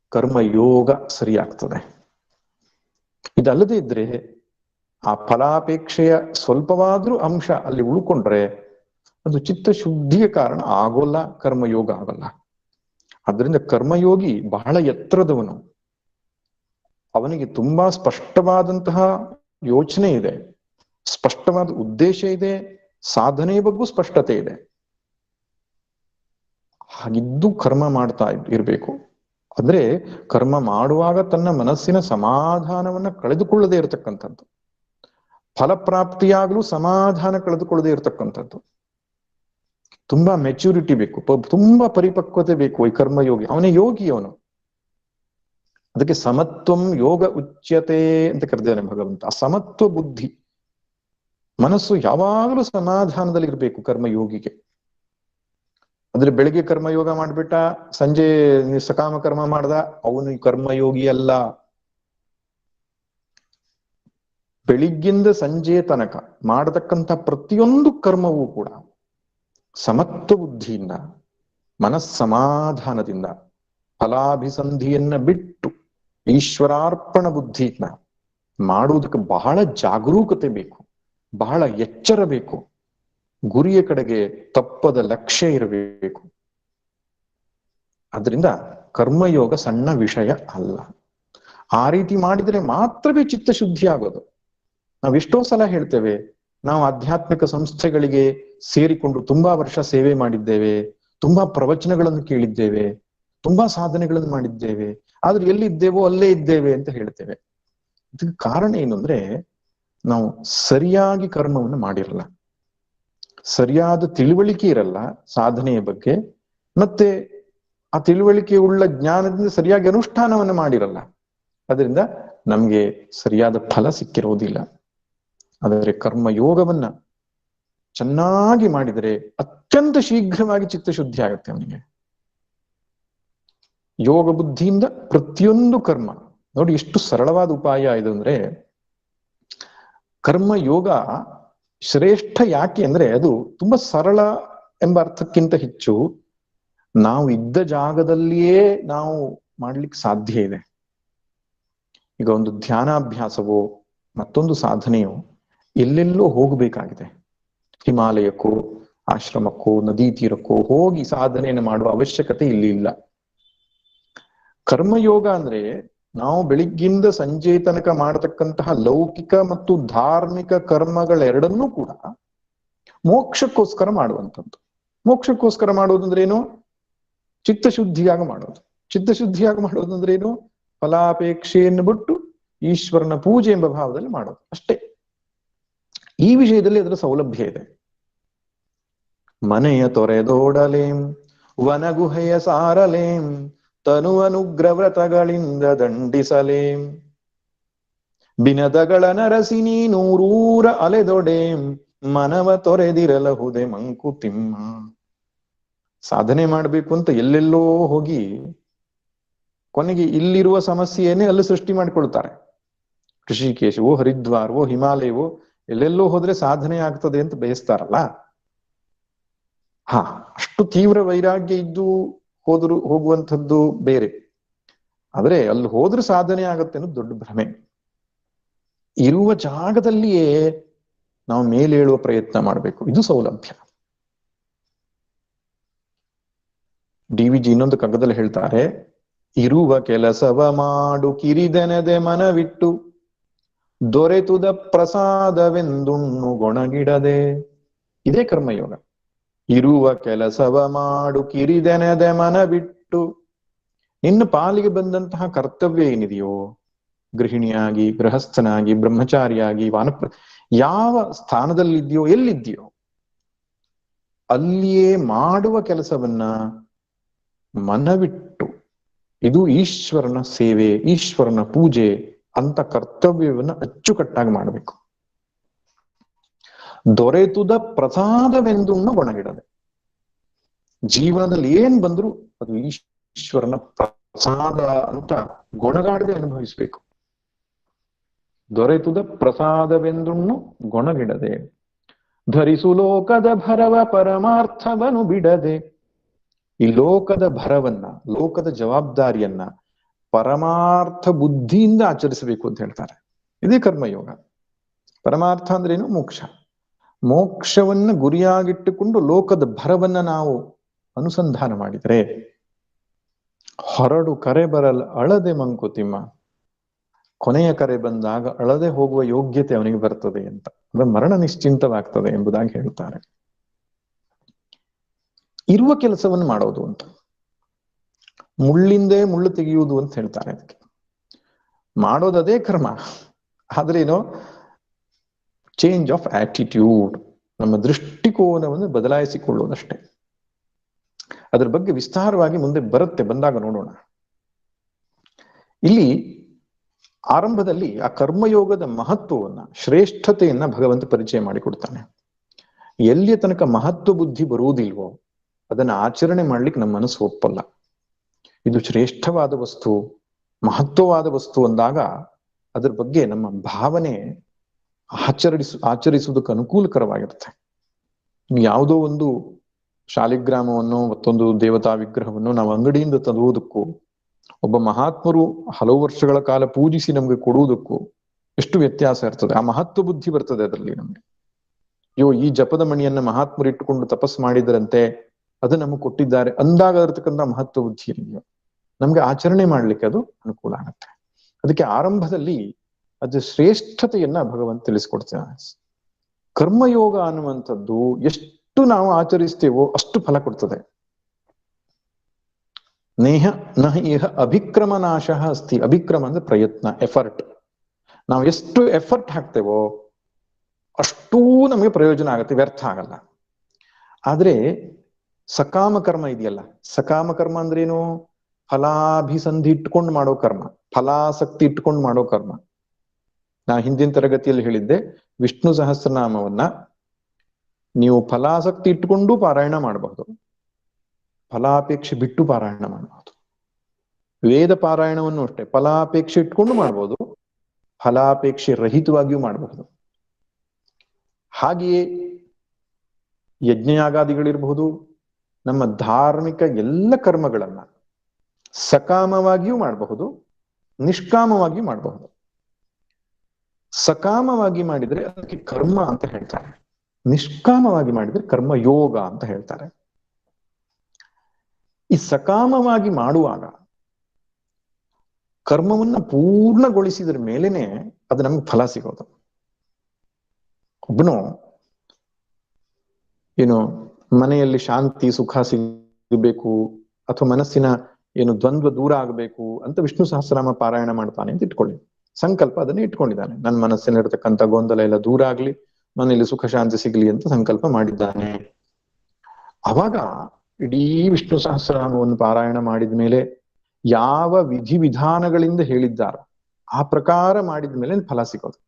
ಕರ್ಮಯೋಗ ಸರಿಯಾಗ್ತದೆ. ಇದಲ್ಲದೆ ಇದ್ರೆ ಆ ಫಲಾಪೇಕ್ಷೆಯ ಸ್ವಲ್ಪವಾದ್ರೂ ಅಂಶ ಅಲ್ಲಿ ಉಳ್ಕೊಂಡ್ರೆ ಅದು ಚಿತ್ತಶುದ್ಧಿಯ ಕಾರಣ ಆಗೋಲ್ಲ, ಕರ್ಮಯೋಗ ಆಗಲ್ಲ. ಅದರಿಂದ ಕರ್ಮಯೋಗಿ ಬಹಳ ಎತ್ತರದವನು. ಅವನಿಗೆ ತುಂಬಾ ಸ್ಪಷ್ಟವಾದಂತಹ ಯೋಚನೆ ಇದೆ, ಸ್ಪಷ್ಟವಾದ ಉದ್ದೇಶ ಇದೆ, ಸಾಧನೆಯ ಬಗ್ಗೆ ಸ್ಪಷ್ಟತೆ ಇದೆ. ಹಾಗಿದ್ದು ಕರ್ಮ ಮಾಡ್ತಾ ಇರ್ಬೇಕು. ಅಂದ್ರೆ ಕರ್ಮ ಮಾಡುವಾಗ ತನ್ನ ಮನಸ್ಸಿನ ಸಮಾಧಾನವನ್ನ ಕಳೆದುಕೊಳ್ಳದೆ ಇರತಕ್ಕಂಥದ್ದು, ಫಲಪ್ರಾಪ್ತಿಯಾಗಲೂ ಸಮಾಧಾನ ಕಳೆದುಕೊಳ್ಳದೆ ಇರತಕ್ಕಂಥದ್ದು. ತುಂಬಾ ಮೆಚುರಿಟಿ ಬೇಕು, ತುಂಬಾ ಪರಿಪಕ್ವತೆ ಬೇಕು ಈ ಕರ್ಮಯೋಗಿ. ಅವನೇ ಯೋಗಿ ಅವನು. ಅದಕ್ಕೆ ಸಮತ್ವಂ ಯೋಗ ಉಚ್ಯತೆ ಅಂತ ಕರೆದಿದ್ದಾನೆ ಭಗವಂತ. ಆ ಸಮತ್ವ ಬುದ್ಧಿ, ಮನಸ್ಸು ಯಾವಾಗಲೂ ಸಮಾಧಾನದಲ್ಲಿ ಇರಬೇಕು ಕರ್ಮಯೋಗಿಗೆ. ಆದ್ರೆ ಬೆಳಿಗ್ಗೆ ಕರ್ಮಯೋಗ ಮಾಡ್ಬಿಟ್ಟ, ಸಂಜೆ ಸಕಾಮ ಕರ್ಮ ಮಾಡ್ದ, ಅವನು ಕರ್ಮಯೋಗಿ ಅಲ್ಲ. ಬೆಳಿಗ್ಗಿಂದ ಸಂಜೆ ತನಕ ಮಾಡತಕ್ಕಂಥ ಪ್ರತಿಯೊಂದು ಕರ್ಮವೂ ಕೂಡ ಸಮತ್ವ ಬುದ್ಧಿಯಿಂದ, ಮನಸ್ಸಮಾಧಾನದಿಂದ, ಫಲಾಭಿಸಂಧಿಯನ್ನ ಬಿಟ್ಟು ಈಶ್ವರಾರ್ಪಣ ಬುದ್ಧಿಯಿಂದ ಮಾಡುವುದಕ್ಕೆ ಬಹಳ ಜಾಗರೂಕತೆ ಬೇಕು, ಬಹಳ ಎಚ್ಚರ ಬೇಕು, ಗುರಿಯ ಕಡೆಗೆ ತಪ್ಪದ ಲಕ್ಷ್ಯ ಇರಬೇಕು. ಅದರಿಂದ ಕರ್ಮಯೋಗ ಸಣ್ಣ ವಿಷಯ ಅಲ್ಲ. ಆ ರೀತಿ ಮಾಡಿದರೆ ಮಾತ್ರವೇ ಚಿತ್ತಶುದ್ಧಿ ಆಗೋದು. ನಾವೆಷ್ಟೋ ಸಲ ಹೇಳ್ತೇವೆ, ನಾವು ಆಧ್ಯಾತ್ಮಿಕ ಸಂಸ್ಥೆಗಳಿಗೆ ಸೇರಿಕೊಂಡು ತುಂಬಾ ವರ್ಷ ಸೇವೆ ಮಾಡಿದ್ದೇವೆ, ತುಂಬಾ ಪ್ರವಚನಗಳನ್ನು ಕೇಳಿದ್ದೇವೆ, ತುಂಬಾ ಸಾಧನೆಗಳನ್ನು ಮಾಡಿದ್ದೇವೆ, ಆದ್ರೆ ಎಲ್ಲಿದ್ದೇವೋ ಅಲ್ಲೇ ಇದ್ದೇವೆ ಅಂತ ಹೇಳ್ತೇವೆ. ಇದಕ್ಕೆ ಕಾರಣ ಏನು ಅಂದ್ರೆ, ನಾವು ಸರಿಯಾಗಿ ಕರ್ಮವನ್ನು ಮಾಡಿರಲ್ಲ, ಸರಿಯಾದ ತಿಳುವಳಿಕೆ ಇರಲ್ಲ ಸಾಧನೆಯ ಬಗ್ಗೆ, ಮತ್ತೆ ಆ ತಿಳುವಳಿಕೆ ಉಳ್ಳ ಜ್ಞಾನದಿಂದ ಸರಿಯಾಗಿ ಅನುಷ್ಠಾನವನ್ನು ಮಾಡಿರಲ್ಲ. ಅದರಿಂದ ನಮ್ಗೆ ಸರಿಯಾದ ಫಲ ಸಿಕ್ಕಿರೋದಿಲ್ಲ. ಆದರೆ ಕರ್ಮಯೋಗವನ್ನ ಚೆನ್ನಾಗಿ ಮಾಡಿದರೆ ಅತ್ಯಂತ ಶೀಘ್ರವಾಗಿ ಚಿತ್ತಶುದ್ಧಿ ಆಗುತ್ತೆ ಅವನಿಗೆ. ಯೋಗ ಬುದ್ಧಿಯಿಂದ ಪ್ರತಿಯೊಂದು ಕರ್ಮ ನೋಡಿ ಎಷ್ಟು ಸರಳವಾದ ಉಪಾಯ ಇದು ಅಂದ್ರೆ, ಕರ್ಮಯೋಗ ಶ್ರೇಷ್ಠ ಯಾಕೆ ಅಂದ್ರೆ ಅದು ತುಂಬಾ ಸರಳ ಎಂಬ ಅರ್ಥಕ್ಕಿಂತ ಹೆಚ್ಚು ನಾವು ಇದ್ದ ಜಾಗದಲ್ಲಿಯೇ ನಾವು ಮಾಡ್ಲಿಕ್ಕೆ ಸಾಧ್ಯ ಇದೆ. ಈಗ ಒಂದು ಧ್ಯಾನಾಭ್ಯಾಸವೋ ಮತ್ತೊಂದು ಸಾಧನೆಯೋ ಎಲ್ಲೆಲ್ಲೋ ಹೋಗಬೇಕಾಗಿದೆ, ಹಿಮಾಲಯಕ್ಕೋ ಆಶ್ರಮಕ್ಕೋ ನದಿ ತೀರಕ್ಕೋ ಹೋಗಿ ಸಾಧನೆಯನ್ನು ಮಾಡುವ ಅವಶ್ಯಕತೆ ಇಲ್ಲಿ ಇಲ್ಲ. ಕರ್ಮಯೋಗ ಅಂದ್ರೆ ನಾವು ಬೆಳಿಗ್ಗಿಂದ ಸಂಜೆ ತನಕ ಮಾಡತಕ್ಕಂತಹ ಲೌಕಿಕ ಮತ್ತು ಧಾರ್ಮಿಕ ಕರ್ಮಗಳೆರಡನ್ನೂ ಕೂಡ ಮೋಕ್ಷಕ್ಕೋಸ್ಕರ ಮಾಡುವಂಥದ್ದು. ಮೋಕ್ಷಕ್ಕೋಸ್ಕರ ಮಾಡೋದು ಅಂದ್ರೆ ಏನು? ಚಿತ್ತಶುದ್ಧಿಯಾಗಿ ಮಾಡೋದು. ಚಿತ್ತಶುದ್ಧಿಯಾಗಿ ಮಾಡೋದು ಅಂದ್ರೆ ಏನು? ಫಲಾಪೇಕ್ಷೆಯನ್ನು ಬಿಟ್ಟು ಈಶ್ವರನ ಪೂಜೆ ಎಂಬ ಭಾವದಲ್ಲಿ ಮಾಡೋದು ಅಷ್ಟೇ. ಈ ವಿಷಯದಲ್ಲಿ ಅದರ ಸೌಲಭ್ಯ ಇದೆ. ಮನೆಯ ತೊರೆದೋಡಲೇಂ ವನಗುಹೆಯ ಸಾರಲೇಂ ತನು ಅನುಗ್ರವ್ರತಗಳಿಂದ ದಂಡಿಸಲೇಂ ಬಿನದಗಳ ನರಸಿ ನೀನೂರೂರ ಅಲೆದೊಡೇಂ ಮನವ ತೊರೆದಿರಲಹುದೆ ಮಂಕುತಿಮ್ಮ. ಸಾಧನೆ ಮಾಡ್ಬೇಕು ಅಂತ ಎಲ್ಲೆಲ್ಲೋ ಹೋಗಿ ಕೊನೆಗೆ ಇಲ್ಲಿರುವ ಸಮಸ್ಯೆಯನ್ನೇ ಅಲ್ಲಿ ಸೃಷ್ಟಿ ಮಾಡಿಕೊಳ್ತಾರೆ. ಋಷಿಕೇಶವೋ ಹರಿದ್ವಾರವೋ ಹಿಮಾಲಯವೋ ಎಲ್ಲೆಲ್ಲೋ ಹೋದ್ರೆ ಸಾಧನೆ ಆಗ್ತದೆ ಅಂತ ಬಯಸ್ತಾರಲ್ಲ. ಅಷ್ಟು ತೀವ್ರ ವೈರಾಗ್ಯ ಇದ್ದು ಹೋಗುವಂಥದ್ದು ಬೇರೆ, ಆದ್ರೆ ಅಲ್ಲಿ ಹೋದ್ರೆ ಸಾಧನೆ ಆಗತ್ತೆ ಅನ್ನೋದು ದೊಡ್ಡ ಭ್ರಮೆ. ಇರುವ ಜಾಗದಲ್ಲಿಯೇ ನಾವು ಮೇಲೇಳುವ ಪ್ರಯತ್ನ ಮಾಡಬೇಕು, ಇದು ಸೌಲಭ್ಯ. DVG ಇನ್ನೊಂದು ಕಗ್ಗದಲ್ಲಿ ಹೇಳ್ತಾರೆ, ಇರುವ ಕೆಲಸವ ಮಾಡು ಕಿರಿದೆನದೆ ಮನವಿಟ್ಟು ದೊರೆತುದ ಪ್ರಸಾದವೆಂದುಣ್ಣು ಗೊಣಗಿಡದೆ. ಇದೇ ಕರ್ಮಯೋಗ. ಇರುವ ಕೆಲಸವ ಮಾಡು ಕಿರಿದೆನದೆ ಮನವಿಟ್ಟು, ನಿನ್ನ ಪಾಲಿಗೆ ಬಂದಂತಹ ಕರ್ತವ್ಯ ಏನಿದೆಯೋ, ಗೃಹಿಣಿಯಾಗಿ, ಗೃಹಸ್ಥನಾಗಿ, ಬ್ರಹ್ಮಚಾರಿಯಾಗಿ, ಯಾವ ಸ್ಥಾನದಲ್ಲಿದ್ಯೋ, ಎಲ್ಲಿದ್ಯೋ ಅಲ್ಲಿಯೇ ಮಾಡುವ ಕೆಲಸವನ್ನ ಮನವಿಟ್ಟು, ಇದು ಈಶ್ವರನ ಸೇವೆ, ಈಶ್ವರನ ಪೂಜೆ ಅಂತ ಕರ್ತವ್ಯವನ್ನ ಅಚ್ಚುಕಟ್ಟಾಗಿ ಮಾಡಬೇಕು. ದೊರೆತುದ ಪ್ರಸಾದವೆಂದುಣ್ಣು ಗೊಣಗಿಡದೆ. ಜೀವನದಲ್ಲಿ ಏನ್ ಬಂದ್ರು ಅದು ಈಶ್ವರನ ಪ್ರಸಾದ ಅಂತ ಗೊಣಗಾಡದೆ ಅನುಭವಿಸ್ಬೇಕು. ದೊರೆತುದ ಪ್ರಸಾದವೆಂದುಣ್ಣು ಗೊಣಗಿಡದೆ ಧರಿಸು ಲೋಕದ ಭರವ ಪರಮಾರ್ಥವನು ಬಿಡದೆ. ಈ ಲೋಕದ ಭರವನ್ನ, ಲೋಕದ ಜವಾಬ್ದಾರಿಯನ್ನ ಪರಮಾರ್ಥ ಬುದ್ಧಿಯಿಂದ ಆಚರಿಸಬೇಕು ಅಂತ ಹೇಳ್ತಾರೆ. ಇದೇ ಕರ್ಮಯೋಗ. ಪರಮಾರ್ಥ ಅಂದ್ರೇನು? ಮೋಕ್ಷ. ಮೋಕ್ಷವನ್ನ ಗುರಿಯಾಗಿಟ್ಟುಕೊಂಡು ಲೋಕದ ಭರವನ್ನ ನಾವು ಅನುಸಂಧಾನ ಮಾಡಿದರೆ, ಹೊರಡು ಕರೆ ಬರಲ್ ಅಳದೆ ಮಂಕುತಿಮ್ಮ, ಕೊನೆಯ ಕರೆ ಬಂದಾಗ ಅಳದೆ ಹೋಗುವ ಯೋಗ್ಯತೆ ಅವನಿಗೆ ಬರ್ತದೆ ಅಂತ, ಅಂದ್ರೆ ಮರಣ ನಿಶ್ಚಿಂತವಾಗ್ತದೆ ಎಂಬುದಾಗಿ ಹೇಳ್ತಾರೆ. ಇರುವ ಕೆಲಸವನ್ನು ಮಾಡೋದು ಅಂತ, ಮುಳ್ಳಿಂದೇ ಮುಳ್ಳು ತೆಗೆಯುವುದು ಅಂತ ಹೇಳ್ತಾರೆ. ಅದಕ್ಕೆ ಮಾಡೋದದೇ ಕರ್ಮ, ಆದ್ರೇನೋ ಚೇಂಜ್ ಆಫ್ ಆಟಿಟ್ಯೂಡ್, ನಮ್ಮ ದೃಷ್ಟಿಕೋನವನ್ನು ಬದಲಾಯಿಸಿಕೊಳ್ಳೋದಷ್ಟೇ. ಅದ್ರ ಬಗ್ಗೆ ವಿಸ್ತಾರವಾಗಿ ಮುಂದೆ ಬರುತ್ತೆ, ಬಂದಾಗ ನೋಡೋಣ. ಇಲ್ಲಿ ಆರಂಭದಲ್ಲಿ ಆ ಕರ್ಮಯೋಗದ ಮಹತ್ವವನ್ನ, ಶ್ರೇಷ್ಠತೆಯನ್ನ ಭಗವಂತ ಪರಿಚಯ ಮಾಡಿಕೊಡ್ತಾನೆ. ಎಲ್ಲಿಯ ತನಕ ಮಹತ್ವ ಬುದ್ಧಿ ಬರುವುದಿಲ್ವೋ ಅದನ್ನ ಆಚರಣೆ ಮಾಡ್ಲಿಕ್ಕೆ ನಮ್ಮ ಮನಸ್ಸು ಒಪ್ಪಲ್ಲ. ಇದು ಶ್ರೇಷ್ಠವಾದ ವಸ್ತು, ಮಹತ್ವವಾದ ವಸ್ತು ಅಂದಾಗ ಅದ್ರ ಬಗ್ಗೆ ನಮ್ಮ ಭಾವನೆ ಆಚರಿಸುವುದಕ್ಕೆ ಅನುಕೂಲಕರವಾಗಿರುತ್ತೆ. ಯಾವುದೋ ಒಂದು ಶಾಲಿಗ್ರಾಮವನ್ನು ಮತ್ತೊಂದು ದೇವತಾ ವಿಗ್ರಹವನ್ನು ನಾವು ಅಂಗಡಿಯಿಂದ ತರುವುದಕ್ಕೂ, ಒಬ್ಬ ಮಹಾತ್ಮರು ಹಲವು ವರ್ಷಗಳ ಕಾಲ ಪೂಜಿಸಿ ನಮ್ಗೆ ಕೊಡುವುದಕ್ಕೂ ಎಷ್ಟು ವ್ಯತ್ಯಾಸ ಇರ್ತದೆ. ಆ ಮಹತ್ವ ಬುದ್ಧಿ ಬರ್ತದೆ ಅದರಲ್ಲಿ ನಮ್ಗೆ. ಈ ಜಪದ ಮಣಿಯನ್ನ ಮಹಾತ್ಮರು ಇಟ್ಟುಕೊಂಡು ತಪಸ್ ಮಾಡಿದರಂತೆ, ಅದು ನಮಗೆ ಕೊಟ್ಟಿದ್ದಾರೆ ಅಂದಾಗ ಇರತಕ್ಕಂಥ ಮಹತ್ವ ಬುದ್ಧಿ ಇದೆಯೋ ನಮ್ಗೆ ಆಚರಣೆ ಮಾಡ್ಲಿಕ್ಕೆ ಅದು ಅನುಕೂಲ ಆಗುತ್ತೆ. ಅದಕ್ಕೆ ಆರಂಭದಲ್ಲಿ ಅದು ಶ್ರೇಷ್ಠತೆಯನ್ನ ಭಗವಂತ ತಿಳಿಸ್ಕೊಡ್ತಾನೆ. ಕರ್ಮಯೋಗ ಅನ್ನುವಂಥದ್ದು ಎಷ್ಟು ನಾವು ಆಚರಿಸ್ತೇವೋ ಅಷ್ಟು ಫಲ ಕೊಡ್ತದೆ. ಇಹ ಅಭಿಕ್ರಮ ನಾಶ ಅಸ್ತಿ. ಅಭಿಕ್ರಮ ಅಂದ್ರೆ ಪ್ರಯತ್ನ, ಎಫರ್ಟ್. ನಾವು ಎಷ್ಟು ಎಫರ್ಟ್ ಹಾಕ್ತೇವೋ ಅಷ್ಟೂ ನಮಗೆ ಪ್ರಯೋಜನ ಆಗುತ್ತೆ, ವ್ಯರ್ಥ ಆಗಲ್ಲ. ಆದ್ರೆ ಸಕಾಮ ಕರ್ಮ ಇದೆಯಲ್ಲ, ಸಕಾಮ ಕರ್ಮ ಅಂದ್ರೇನು? ಫಲಾಭಿಸಂಧಿ ಇಟ್ಕೊಂಡು ಮಾಡೋ ಕರ್ಮ, ಫಲಾಸಕ್ತಿ ಇಟ್ಕೊಂಡು ಮಾಡೋ ಕರ್ಮ. ನಾ ಹಿಂದಿನ ತರಗತಿಯಲ್ಲಿ ಹೇಳಿದ್ದೆ, ವಿಷ್ಣು ಸಹಸ್ರನಾಮವನ್ನ ನೀವು ಫಲಾಸಕ್ತಿ ಇಟ್ಟುಕೊಂಡು ಪಾರಾಯಣ ಮಾಡಬಹುದು, ಫಲಾಪೇಕ್ಷೆ ಬಿಟ್ಟು ಪಾರಾಯಣ ಮಾಡಬಹುದು. ವೇದ ಪಾರಾಯಣವನ್ನು ಅಷ್ಟೇ ಫಲಾಪೇಕ್ಷೆ ಇಟ್ಕೊಂಡು ಮಾಡ್ಬೋದು, ಫಲಾಪೇಕ್ಷೆ ರಹಿತವಾಗಿಯೂ ಮಾಡಬಹುದು. ಹಾಗೆಯೇ ಯಜ್ಞಯಾಗಾದಿಗಳಿರಬಹುದು, ನಮ್ಮ ಧಾರ್ಮಿಕ ಎಲ್ಲ ಕರ್ಮಗಳನ್ನ ಸಕಾಮವಾಗಿಯೂ ಮಾಡಬಹುದು, ನಿಷ್ಕಾಮವಾಗಿಯೂ ಮಾಡಬಹುದು. ಸಕಾಮವಾಗಿ ಮಾಡಿದ್ರೆ ಅದಕ್ಕೆ ಕರ್ಮ ಅಂತ ಹೇಳ್ತಾರೆ, ನಿಷ್ಕಾಮವಾಗಿ ಮಾಡಿದ್ರೆ ಕರ್ಮ ಯೋಗ ಅಂತ ಹೇಳ್ತಾರೆ. ಈ ಸಕಾಮವಾಗಿ ಮಾಡುವಾಗ ಕರ್ಮವನ್ನ ಪೂರ್ಣಗೊಳಿಸಿದ್ರ ಮೇಲೇನೆ ಅದು ನಮ್ಗೆ ಫಲ ಸಿಗೋದು. ಒಬ್ಬನು ಮನೆಯಲ್ಲಿ ಶಾಂತಿ ಸುಖ ಸಿಗಬೇಕು ಅಥವಾ ಮನಸ್ಸಿನ ದ್ವಂದ್ವ ದೂರ ಆಗಬೇಕು ಅಂತ ವಿಷ್ಣು ಸಹಸ್ರನಾಮ ಪಾರಾಯಣ ಮಾಡ್ತಾನೆ ಅಂತ ಇಟ್ಕೊಳ್ಳಿ. ಸಂಕಲ್ಪ ಅದನ್ನೇ ಇಟ್ಕೊಂಡಿದ್ದಾನೆ, ನನ್ನ ಮನಸ್ಸಿನಲ್ಲಿರ್ತಕ್ಕಂಥ ಗೊಂದಲ ಎಲ್ಲ ದೂರ ಆಗ್ಲಿ, ಮನೆಯಲ್ಲಿ ಸುಖ ಶಾಂತಿ ಸಿಗ್ಲಿ ಅಂತ ಸಂಕಲ್ಪ ಮಾಡಿದ್ದಾನೆ. ಅವಾಗ ಇಡೀ ವಿಷ್ಣು ಸಹಸ್ರನಾಮವನ್ನು ಪಾರಾಯಣ ಮಾಡಿದ ಮೇಲೆ ಯಾವ ವಿಧಿ ವಿಧಾನಗಳಿಂದ ಹೇಳಿದ್ದಾರೋ ಆ ಪ್ರಕಾರ ಮಾಡಿದ ಮೇಲೆ ಫಲ ಸಿಗೋದು.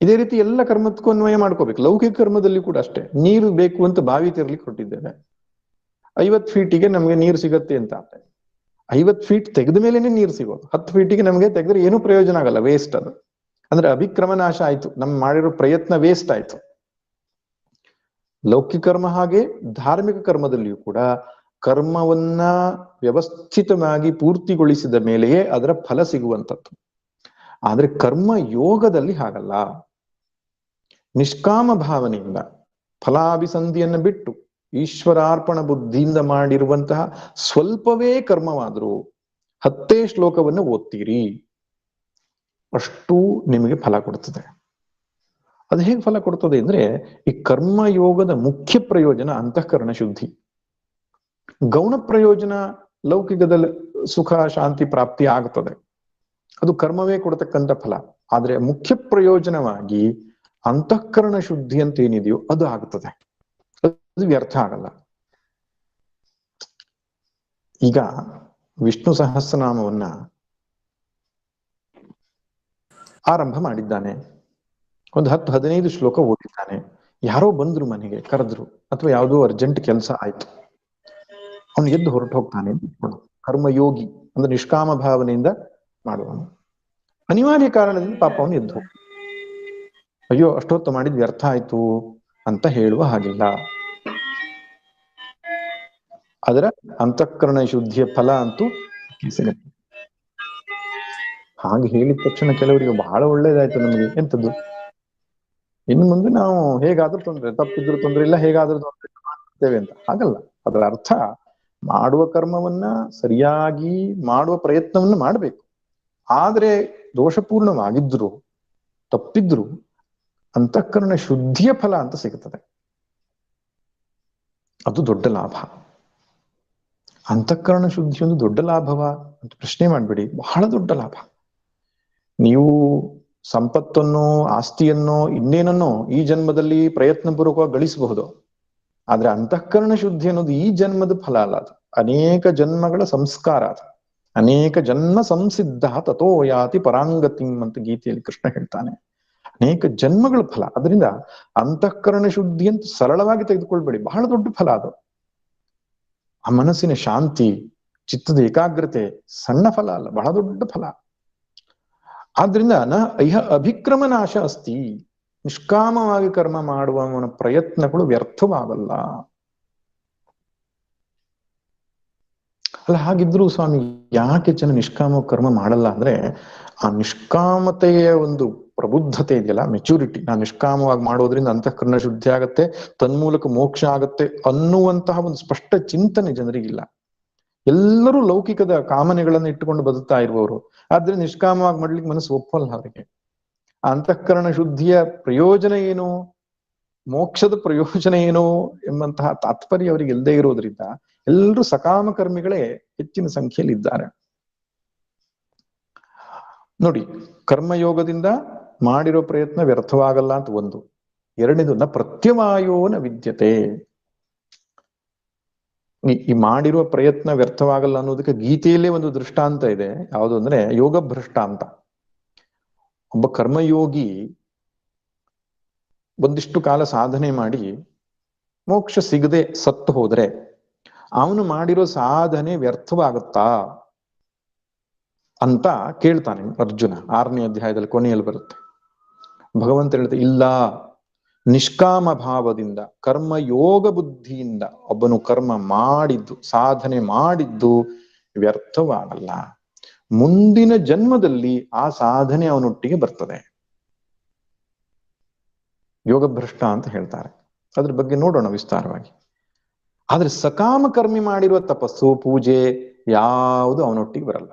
ಇದೇ ರೀತಿ ಎಲ್ಲ ಕರ್ಮಕ್ಕೂ ಅನ್ವಯ ಮಾಡ್ಕೋಬೇಕು. ಲೌಕಿಕ ಕರ್ಮದಲ್ಲಿ ಕೂಡ ಅಷ್ಟೇ. ನೀರು ಬೇಕು ಅಂತ ಬಾವಿ ತೆರಲಿಕ್ಕೆ ಕೊಟ್ಟಿದ್ದೇವೆ, 50 ಫೀಟಿಗೆ ನಮ್ಗೆ ನೀರು ಸಿಗತ್ತೆ ಅಂತ. 50 ಫೀಟ್ ತೆಗೆದ ಮೇಲೆನೆ ನೀರು ಸಿಗೋದು. 10 ಫೀಟಿಗೆ ನಮ್ಗೆ ತೆಗೆದ್ರೆ ಏನೂ ಪ್ರಯೋಜನ ಆಗಲ್ಲ, ವೇಸ್ಟ್ ಅದು. ಅಂದ್ರೆ ಅಭಿಕ್ರಮ ನಾಶ ಆಯ್ತು, ನಮ್ ಮಾಡಿರೋ ಪ್ರಯತ್ನ ವೇಸ್ಟ್ ಆಯ್ತು. ಲೌಕಿಕ ಕರ್ಮ ಹಾಗೆ ಧಾರ್ಮಿಕ ಕರ್ಮದಲ್ಲಿಯೂ ಕೂಡ ಕರ್ಮವನ್ನ ವ್ಯವಸ್ಥಿತವಾಗಿ ಪೂರ್ತಿಗೊಳಿಸಿದ ಮೇಲೆಯೇ ಅದರ ಫಲ ಸಿಗುವಂಥದ್ದು. ಆದ್ರೆ ಕರ್ಮ ಯೋಗದಲ್ಲಿ ಹಾಗಲ್ಲ. ನಿಷ್ಕಾಮ ಭಾವನೆಯಿಂದ ಫಲಾಭಿಸಂಧಿಯನ್ನು ಬಿಟ್ಟು ಈಶ್ವರಾರ್ಪಣ ಬುದ್ಧಿಯಿಂದ ಮಾಡಿರುವಂತಹ ಸ್ವಲ್ಪವೇ ಕರ್ಮವಾದರೂ 10 ಶ್ಲೋಕವನ್ನು ಓದ್ತೀರಿ, ಅಷ್ಟು ನಿಮಗೆ ಫಲ ಕೊಡ್ತದೆ. ಅದು ಹೇಗೆ ಫಲ ಕೊಡ್ತದೆ ಅಂದ್ರೆ, ಈ ಕರ್ಮಯೋಗದ ಮುಖ್ಯ ಪ್ರಯೋಜನ ಅಂತಃಕರಣ ಶುದ್ಧಿ. ಗೌಣ ಪ್ರಯೋಜನ ಲೌಕಿಕದಲ್ಲಿ ಸುಖ ಶಾಂತಿ ಪ್ರಾಪ್ತಿ ಆಗ್ತದೆ, ಅದು ಕರ್ಮವೇ ಕೊಡ್ತಕ್ಕಂಥ ಫಲ. ಆದ್ರೆ ಮುಖ್ಯ ಪ್ರಯೋಜನವಾಗಿ ಅಂತಃಕರಣ ಶುದ್ಧಿ ಅಂತ ಏನಿದೆಯೋ ಅದು ಆಗ್ತದೆ, ಅದು ವ್ಯರ್ಥ ಆಗಲ್ಲ. ಈಗ ವಿಷ್ಣು ಸಹಸ್ರನಾಮವನ್ನ ಆರಂಭ ಮಾಡಿದ್ದಾನೆ, ಒಂದು 10-15 ಶ್ಲೋಕ ಓದಿದ್ದಾನೆ. ಯಾರೋ ಬಂದ್ರು ಮನೆಗೆ, ಕರೆದ್ರು, ಅಥವಾ ಯಾವುದೋ ಅರ್ಜೆಂಟ್ ಕೆಲಸ ಆಯ್ತು, ಅವನು ಎದ್ದು ಹೊರಟು ಹೋಗ್ತಾನೆ. ಕರ್ಮಯೋಗಿ ಅಂದ್ರೆ ನಿಷ್ಕಾಮ ಭಾವನೆಯಿಂದ ಮಾಡುವನು. ಅನಿವಾರ್ಯ ಕಾರಣದಿಂದ ಪಾಪ ಅವನು ಎದ್ದು ಹೋಗ, ಅಯ್ಯೋ ಅಷ್ಟೊತ್ತು ಮಾಡಿದ್ ವ್ಯರ್ಥ ಆಯ್ತು ಅಂತ ಹೇಳುವ ಹಾಗಿಲ್ಲ. ಅದರ ಅಂತಃಕರಣ ಶುದ್ಧಿಯ ಫಲ ಅಂತೂ ಸಿಗುತ್ತೆ. ಹಾಗೆ ಹೇಳಿದ ತಕ್ಷಣ ಕೆಲವರಿಗೆ ಬಹಳ ಒಳ್ಳೇದಾಯ್ತು, ನಮಗೆ ಎಂತದ್ದು ಇನ್ನು ಮುಂದೆ ನಾವು ಹೇಗಾದ್ರೂ ತೊಂದ್ರೆ, ತಪ್ಪಿದ್ರು ತೊಂದ್ರೆ ಇಲ್ಲ, ಹೇಗಾದ್ರೂ ತೊಂದ್ರೆ ಮಾಡ್ತೇವೆ ಅಂತ. ಹಾಗಲ್ಲ. ಅದರ ಅರ್ಥ ಮಾಡುವ ಕರ್ಮವನ್ನ ಸರಿಯಾಗಿ ಮಾಡುವ ಪ್ರಯತ್ನವನ್ನು ಮಾಡಬೇಕು. ಆದ್ರೆ ದೋಷಪೂರ್ಣವಾಗಿದ್ರು ತಪ್ಪಿದ್ರು ಅಂತಃಕರಣ ಶುದ್ಧಿಯ ಫಲ ಅಂತ ಸಿಗುತ್ತದೆ. ಅದು ದೊಡ್ಡ ಲಾಭ. ಅಂತಃಕರಣ ಶುದ್ಧಿ ಒಂದು ದೊಡ್ಡ ಲಾಭವಾ ಅಂತ ಪ್ರಶ್ನೆ ಮಾಡ್ಬೇಡಿ, ಬಹಳ ದೊಡ್ಡ ಲಾಭ. ನೀವು ಸಂಪತ್ತನ್ನು, ಆಸ್ತಿಯನ್ನು, ಇನ್ನೇನನ್ನೋ ಈ ಜನ್ಮದಲ್ಲಿ ಪ್ರಯತ್ನ ಪೂರ್ವಕವಾಗಿ ಗಳಿಸಬಹುದು. ಆದ್ರೆ ಅಂತಃಕರಣ ಶುದ್ಧಿ ಅನ್ನೋದು ಈ ಜನ್ಮದ ಫಲ ಅಲ್ಲ, ಅದು ಅನೇಕ ಜನ್ಮಗಳ ಸಂಸ್ಕಾರ, ಅದು ಅನೇಕ ಜನ್ಮ ಸಂಸಿದ್ಧ ತಥೋ ಯಾತಿ ಪರಾಂಗತಿಂ ಅಂತ ಗೀತೆಯಲ್ಲಿ ಕೃಷ್ಣ ಹೇಳ್ತಾನೆ. ಅನೇಕ ಜನ್ಮಗಳ ಫಲ. ಅದರಿಂದ ಅಂತಃಕರಣ ಶುದ್ಧಿ ಅಂತ ಸರಳವಾಗಿ ತೆಗೆದುಕೊಳ್ಬೇಡಿ, ಬಹಳ ದೊಡ್ಡ ಫಲ ಅದು. ಆ ಮನಸ್ಸಿನ ಶಾಂತಿ, ಚಿತ್ತದ ಏಕಾಗ್ರತೆ ಸಣ್ಣ ಫಲ ಅಲ್ಲ, ಬಹಳ ದೊಡ್ಡ ಫಲ. ಆದ್ರಿಂದ ಇಹ ಅಭಿಕ್ರಮ ನಾಶ ಅಸ್ತಿ, ನಿಷ್ಕಾಮವಾಗಿ ಕರ್ಮ ಮಾಡುವವನ ಪ್ರಯತ್ನಗಳು ವ್ಯರ್ಥವಾಗಲ್ಲ. ಅಲ್ಲ, ಹಾಗಿದ್ರು ಸ್ವಾಮಿ ಯಾಕೆ ಜನ ನಿಷ್ಕಾಮ ಕರ್ಮ ಮಾಡಲ್ಲ ಅಂದ್ರೆ, ಆ ನಿಷ್ಕಾಮತೆಯ ಒಂದು ಪ್ರಬುದ್ಧತೆ ಇದೆಯಲ್ಲ, ಮೆಚುರಿಟಿ, ನಾನು ನಿಷ್ಕಾಮವಾಗಿ ಮಾಡೋದ್ರಿಂದ ಅಂತಃಕರಣ ಶುದ್ಧಿ ಆಗತ್ತೆ, ತನ್ಮೂಲಕ ಮೋಕ್ಷ ಆಗತ್ತೆ ಅನ್ನುವಂತಹ ಒಂದು ಸ್ಪಷ್ಟ ಚಿಂತನೆ ಜನರಿಗಿಲ್ಲ. ಎಲ್ಲರೂ ಲೌಕಿಕದ ಕಾಮನೆಗಳನ್ನು ಇಟ್ಟುಕೊಂಡು ಬದುಕ್ತಾ ಇರುವವರು. ಆದ್ರೆ ನಿಷ್ಕಾಮವಾಗಿ ಮಾಡ್ಲಿಕ್ಕೆ ಮನಸ್ಸು ಒಪ್ಪಲ್ಲ ಅವರಿಗೆ. ಅಂತಃಕರಣ ಶುದ್ಧಿಯ ಪ್ರಯೋಜನ ಏನು, ಮೋಕ್ಷದ ಪ್ರಯೋಜನ ಏನು ಎಂಬಂತಹ ತಾತ್ಪರ್ಯ ಅವರಿಗೆ ಇಲ್ಲದೆ ಇರೋದ್ರಿಂದ ಎಲ್ಲರೂ ಸಕಾಮ ಕರ್ಮಿಗಳೇ ಹೆಚ್ಚಿನ ಸಂಖ್ಯೆಯಲ್ಲಿ ಇದ್ದಾರೆ. ನೋಡಿ, ಕರ್ಮಯೋಗದಿಂದ ಮಾಡಿರೋ ಪ್ರಯತ್ನ ವ್ಯರ್ಥವಾಗಲ್ಲ ಅಂತ ಒಂದು. ಎರಡನೇದು ನ ಪ್ರತ್ಯವಾಯೋನ ವಿದ್ಯತೆ. ಈ ಮಾಡಿರುವ ಪ್ರಯತ್ನ ವ್ಯರ್ಥವಾಗಲ್ಲ ಅನ್ನೋದಕ್ಕೆ ಗೀತೆಯಲ್ಲೇ ಒಂದು ದೃಷ್ಟಾಂತ ಇದೆ. ಯಾವುದು ಅಂದ್ರೆ ಯೋಗ ಭ್ರಷ್ಟ ಅಂತ. ಒಬ್ಬ ಕರ್ಮಯೋಗಿ ಒಂದಿಷ್ಟು ಕಾಲ ಸಾಧನೆ ಮಾಡಿ ಮೋಕ್ಷ ಸಿಗದೆ ಸತ್ತು ಹೋದ್ರೆ ಅವನು ಮಾಡಿರೋ ಸಾಧನೆ ವ್ಯರ್ಥವಾಗುತ್ತಾ ಅಂತ ಕೇಳ್ತಾನೆ ಅರ್ಜುನ. 6ನೇ ಅಧ್ಯಾಯದಲ್ಲಿ ಕೊನೆಯಲ್ಲಿ ಬರುತ್ತೆ. ಭಗವಂತ ಹೇಳ್ತಾರೆ, ಇಲ್ಲ, ನಿಷ್ಕಾಮ ಭಾವದಿಂದ ಕರ್ಮಯೋಗ ಬುದ್ಧಿಯಿಂದ ಒಬ್ಬನು ಕರ್ಮ ಮಾಡಿದ್ದು, ಸಾಧನೆ ಮಾಡಿದ್ದು ವ್ಯರ್ಥವಾಗಲ್ಲ. ಮುಂದಿನ ಜನ್ಮದಲ್ಲಿ ಆ ಸಾಧನೆ ಅವನೊಟ್ಟಿಗೆ ಬರ್ತದೆ. ಯೋಗ ಭ್ರಷ್ಟ ಅಂತ ಹೇಳ್ತಾರೆ. ಅದ್ರ ಬಗ್ಗೆ ನೋಡೋಣ ವಿಸ್ತಾರವಾಗಿ. ಆದ್ರೆ ಸಕಾಮ ಕರ್ಮಿ ಮಾಡಿರುವ ತಪಸ್ಸು, ಪೂಜೆ ಯಾವುದು ಅವನೊಟ್ಟಿಗೆ ಬರಲ್ಲ.